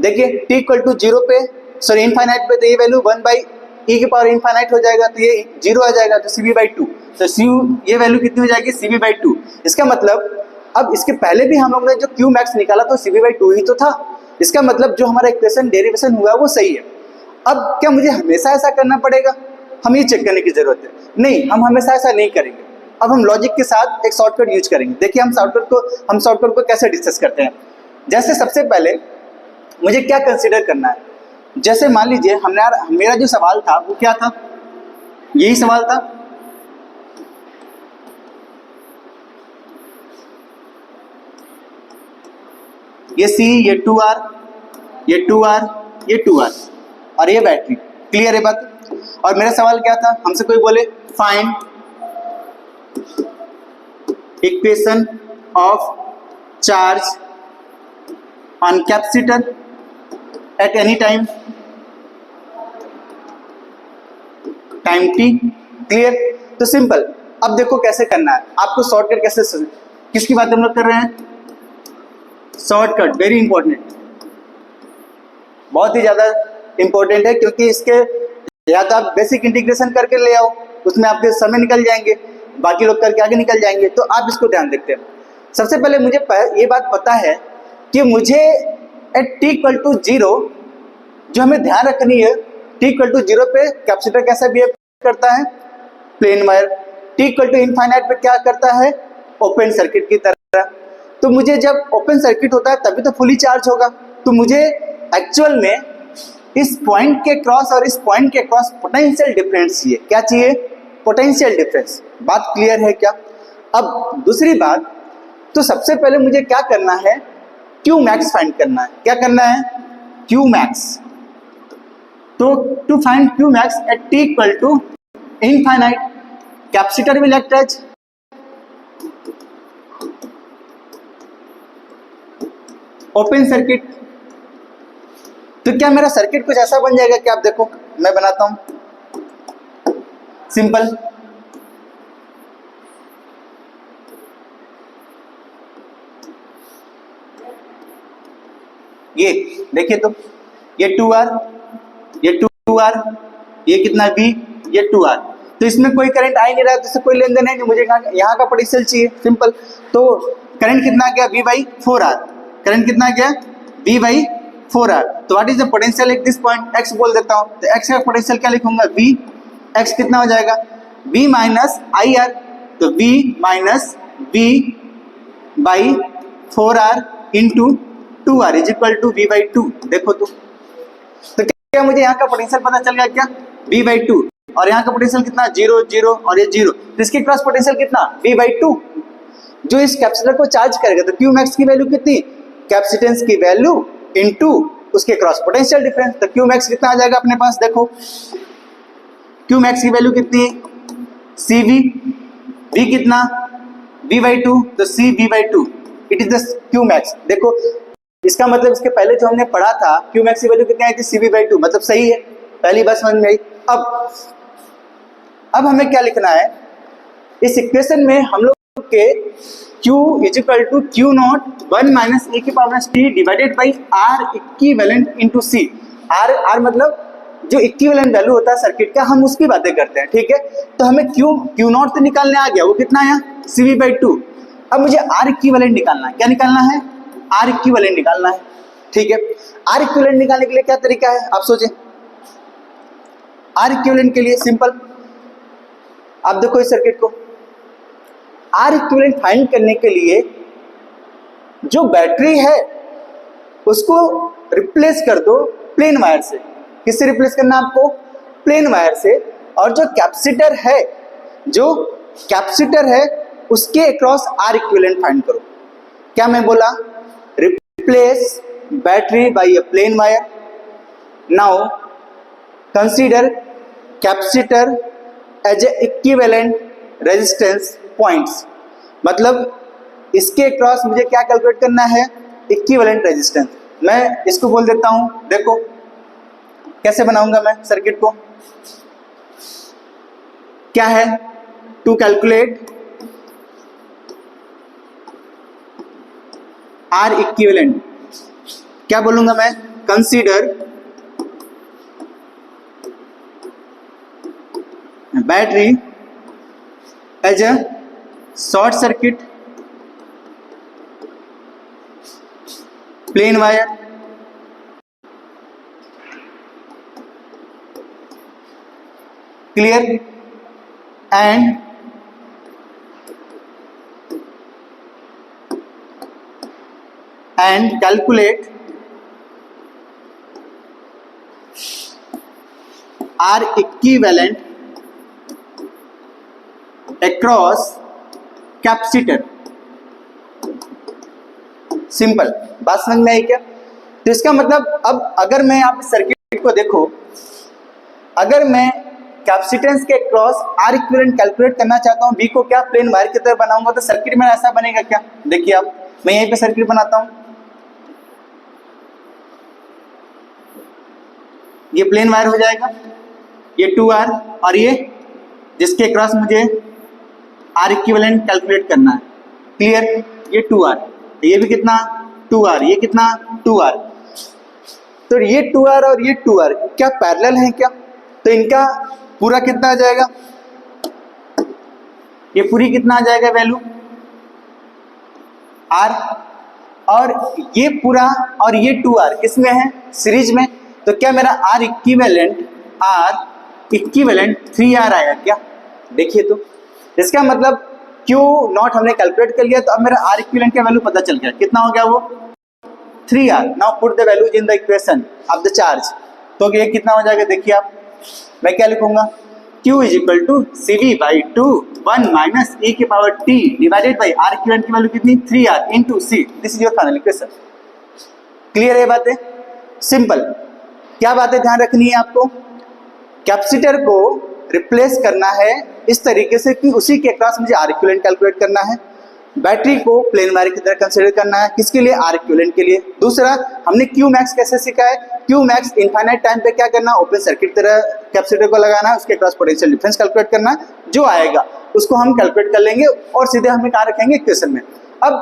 देखिए t इक्वल टू 0 पे सॉरी इनफाइनाइट पे तो ये वैल्यू 1 बाई e के पावर इनफाइनाइट हो जाएगा तो ये 0 आ जाएगा, तो CV बाई 2। तो ये वैल्यू कितनी हो जाएगी, CV बाई 2। इसका मतलब अब इसके पहले भी हम लोग ने जो Q मैक्स निकाला तो CV बाई 2 ही तो था। इसका मतलब जो हमारा इक्वेशन डेरिवेशन हुआ वो सही है। अब क्या मुझे हमेशा ऐसा करना पड़ेगा, हम ये चेक करने की जरूरत है? नहीं, हम हमेशा ऐसा नहीं करेंगे। अब हम लॉजिक के साथ एक शॉर्टकट यूज करेंगे। देखिए हम शॉर्टकट को कैसे डिस्कस करते हैं। जैसे सबसे पहले मुझे क्या कंसीडर करना है, जैसे मान लीजिए मेरा जो सवाल था वो क्या था, यही सवाल था। ये C, ये 2R, ये 2R, ये 2R और ये बैटरी। क्लियर है बात? और मेरा सवाल क्या था, हमसे कोई बोले find equation of charge on capacitor at any time t। Clear? तो सिंपल। अब देखो कैसे करना है आपको, शॉर्टकट कैसे, किसकी बात हम लोग कर रहे हैं, शॉर्टकट। वेरी इंपॉर्टेंट, बहुत ही ज्यादा इंपॉर्टेंट है, क्योंकि इसके या तो आप बेसिक इंटीग्रेशन करके ले आओ, उसमें आपके समय निकल जाएंगे, बाकी लोग करके आगे निकल जाएंगे। तो आप इसको ध्यान देखते हैं। सबसे पहले मुझे ये बात पता है कि मुझे एट t इक्वल टू 0 जो हमें ध्यान रखनी है, t इक्वल टू 0 पे कैपेसिटर कैसा बिहेव करता है, plain wire. t equal to infinite पे क्या करता है, ओपन सर्किट की तरह। तो मुझे जब ओपन सर्किट होता है तभी तो फुली चार्ज होगा। तो मुझे एक्चुअल में इस पॉइंट के क्रॉस और इस पॉइंट के क्रॉस पोटेंशियल डिफरेंस चाहिए। क्या चाहिए, पोटेंशियल डिफरेंस। बात क्लियर है क्या? अब दूसरी बात, तो सबसे पहले मुझे क्या करना है, Q मैक्स फाइंड करना है। क्या करना है, Q मैक्स। तो to find Q max at t equal to infinite, capacitor will act as open circuit. तो क्या मेरा सर्किट कुछ ऐसा बन जाएगा कि आप देखो मैं बनाता हूं, सिंपल। ये देखिए तो ये 2R, ये 2R, ये कितना V, ये 2R। तो इसमें कोई करंट आ ही नहीं रहा है, तो इससे कोई लेन देन है नहीं। मुझे यहाँ का पोटेंशियल चाहिए, सिंपल। तो करंट कितना गया, V बाई 4R। करंट कितना गया, V बाई 4R। तो what is the potential at this point, x बोल देता हूँ। तो x का पोटेंशियल क्या लिखूंगा, V। x कितना हो जाएगा, V माइनस IR। तो V minus V by 4R into 2R is equal to V by 2। देखो तो क्या मुझे यहाँ का पोटेंशियल पता चल गया क्या, V बाई 2। और यहाँ का पोटेंशियल कितना, 0 0 और ये 0। तो इसके क्रॉस पोटेंशियल कितना, V बाई 2। जो इस कैपेसिटर को चार्ज करेगा। तो Q मैक्स की वैल्यू कितनी, कैपेसिटेंस की वैल्यू इनटू उसके क्रॉस पोटेंशियल डिफरेंस। तो क्यू मैक्स कितना आ जाएगा अपने पास, देखो क्यू मैक्स की वैल्यू कितनी है, सी वी, वी कितना v बाई टू, तो C V by two it is the Q max. देखो इसका मतलब इसके पहले जो हमने पढ़ा था क्यू मैक्स की वैल्यू कितनी आई थी, सी वी बाई टू, मतलब सही है, पहली बात समझ में आई। अब हमें क्या लिखना है, इस इक्वेशन में हम लोग के Q is equal to Q naught one minus E की power T divided by R equivalent into C. R मतलब जो इक्विवेलेंट वैल्यू होता है सर्किट का, हम उसकी बातें करते हैं, ठीक है। तो हमें क्यू नॉट तो निकालने आ गया, वो कितना है सी वी बाई टू। अब मुझे आर इक्विवेलेंट निकालना है, क्या निकालना है, आर इक्विवेलेंट निकालना है, ठीक है। आर इक्विवेलेंट निकालने के लिए क्या तरीका है, आप सोचें। आर इक्विवेलेंट के लिए सिंपल, आप देखो इस सर्किट को, आर इक्विवेलेंट फाइंड करने के लिए जो बैटरी है उसको रिप्लेस कर दो प्लेन वायर से। किससे रिप्लेस करना है आपको, प्लेन वायर से। और जो कैपेसिटर है उसके अक्रॉस आर इक्विवेलेंट फाइंड करो। क्या मैं बोला, replace battery by a plain wire. Now consider capacitor as a equivalent resistance points, मतलब इसके क्रॉस मुझे क्या कैलकुलेट करना है, इक्विवेलेंट रेजिस्टेंस। मैं इसको बोल देता हूं, देखो कैसे बनाऊंगा मैं सर्किट को, क्या है, टू कैलकुलेट आर इक्विवेलेंट, क्या बोलूंगा मैं, consider battery as a short circuit plain wire clear and calculate R equivalent across capacitor. Simple बात समझ में आई क्या। तो इसका मतलब अब अगर मैं आप सर्किट को देखो, अगर मैं कैपेसिटेंस के क्रॉस आर इक्विवेलेंट कैलकुलेट करना चाहता हूं, बी को क्या प्लेन वायर की तरह बनाऊंगा, तो सर्किट में ऐसा बनेगा क्या, देखिए आप, मैं यहीं पे सर्किट बनाता हूं, ये प्लेन वायर हो जाएगा, ये 2R, और ये जिसके क्रॉस मुझे आर इक्विवेलेंट कैलकुलेट करना है, क्लियर, ये 2R, ये भी कितना 2R, ये कितना 2R। तो ये 2R और ये 2R क्या पैरेलल है क्या, तो इनका पूरा कितना आ जाएगा, ये पूरी कितना आ जाएगा वैल्यू R, और ये पूरा और ये 2R किसमें है, सीरीज में। तो क्या मेरा R इक्विवेलेंट 3R आया क्या, देखिए। तो इसका मतलब Q नॉट हमने कैलकुलेट कर लिया, तो अब मेरा R इक्विवेलेंट का वैल्यू पता चल गया, कितना हो गया वो 3R। Now put the values in the equation of the charge. तो ये कितना हो जाएगा, देखिए आप, मैं क्या लिखूंगा, Q is equal to C V by two 1 minus e की power t divided by R equivalent की वैल्यू कितनी 3R into C. This is your final equation. Clear है बातें, सिंपल। क्या बातें ध्यान रखनी है आपको, कैपेसिटर को रिप्लेस करना है इस तरीके से कि उसी के अक्रॉस मुझे आर इक्विवेलेंट कैलकुलेट करना है, बैटरी को प्लेन वायर की तरह कंसीडर करना है, किसके लिए, आर इक्विवेलेंट के लिए। दूसरा हमने क्यू मैक्स कैसे सीखा है, क्यू मैक्स इनफाइनाइट टाइम पे क्या करना, ओपन सर्किट तरह कैपेसिटर को लगाना है, उसके क्रॉस पोटेंशियल डिफरेंस कैलकुलेट करना है, जो आएगा उसको हम कैलकुलेट कर लेंगे और सीधे हमें कहाँ रखेंगे, इक्वेशन में। अब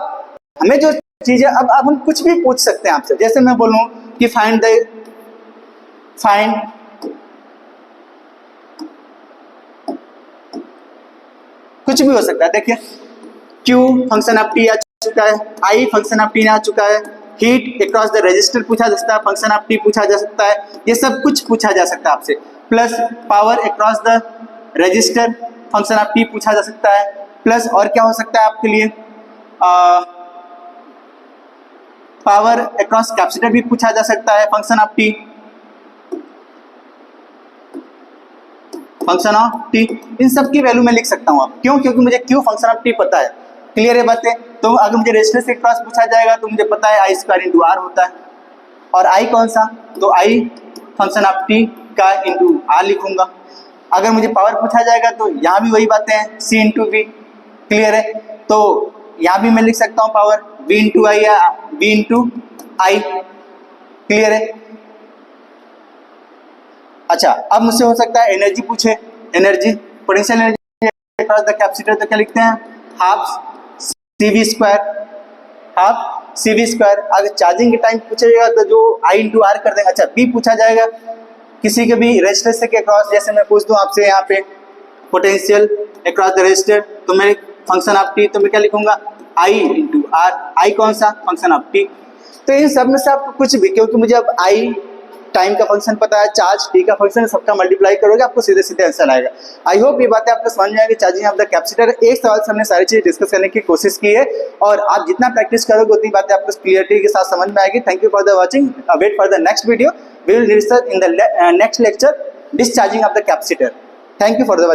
हमें जो चीज़ है, अब हम कुछ भी पूछ सकते हैं आपसे, जैसे मैं बोलूँ कि फाइंड कुछ भी हो सकता है। देखिए Q फंक्शन ऑफ T आ चुका है, I फंक्शन ऑफ T आ चुका है, हीट अक्रॉस द रेजिस्टर पूछा जा सकता है, फंक्शन ऑफ T पूछा जा सकता है, ये सब कुछ पूछा जा सकता है आपसे। Plus power across the resistor function of T पूछा जा सकता है, प्लस और क्या हो सकता है आपके लिए, पावर अक्रॉस कैपेसिटर भी पूछा जा सकता है, function of T, function of T, इन सब की वैल्यू मैं लिख सकता हूँ। अब क्यों, क्योंकि मुझे Q फंक्शन ऑफ T पता है। क्लियर है बातें। तो अगर मुझे रेजिस्टेंस के क्रॉस पूछा जाएगा तो मुझे पता है I स्क्वायर इंटू R होता है, और आई कौन सा, तो आई फंक्शन ऑफ टी का इंटू आर लिखूंगा। अगर मुझे पावर पूछा जाएगा तो यहाँ भी वही बातें हैं, सी इंटू वी, क्लियर है। तो यहाँ भी मैं लिख सकता हूँ पावर वी इंटू आई या वी इंटू आई, क्लियर है। अच्छा, अब मुझसे हो सकता है एनर्जी पूछे, energy potential energy across the capacitor, तो क्या लिखते हैं, half C V square, half C V square. अगर चार्जिंग के टाइम पूछेगा तो जो आई इंटू आर कर देंगे। अच्छा, पी पूछा जाएगा किसी के भी रेजिस्टर के अक्रॉस, जैसे मैं पूछ दूं आपसे यहाँ पे पोटेंशियल अक्रॉस द रेजिस्टर, तो मैं फंक्शन ऑफ टी, तो मैं क्या लिखूंगा, आई इंटू आर, आई कौन सा, फंक्शन ऑफ टी। तो इन सब में से आपको कुछ भी, क्योंकि मुझे अब आई टाइम का फंक्शन पता है, चार्ज टी का फंक्शन, सबका मल्टीप्लाई करोगे आपको सीधे सीधे आंसर आएगा। आई होप ये बातें आपको समझ में आएगी। चार्जिंग ऑफ द कैपेसिटर, एक सवाल से हमने सारी चीज डिस्कस करने की कोशिश की है, और आप जितना प्रैक्टिस करोगे उतनी बातें आपको क्लियरिटी के साथ समझ में आएगी। Thank you for the watching, wait for the next video, we will discuss in the next lecture discharging of the capacitor. Thank you for the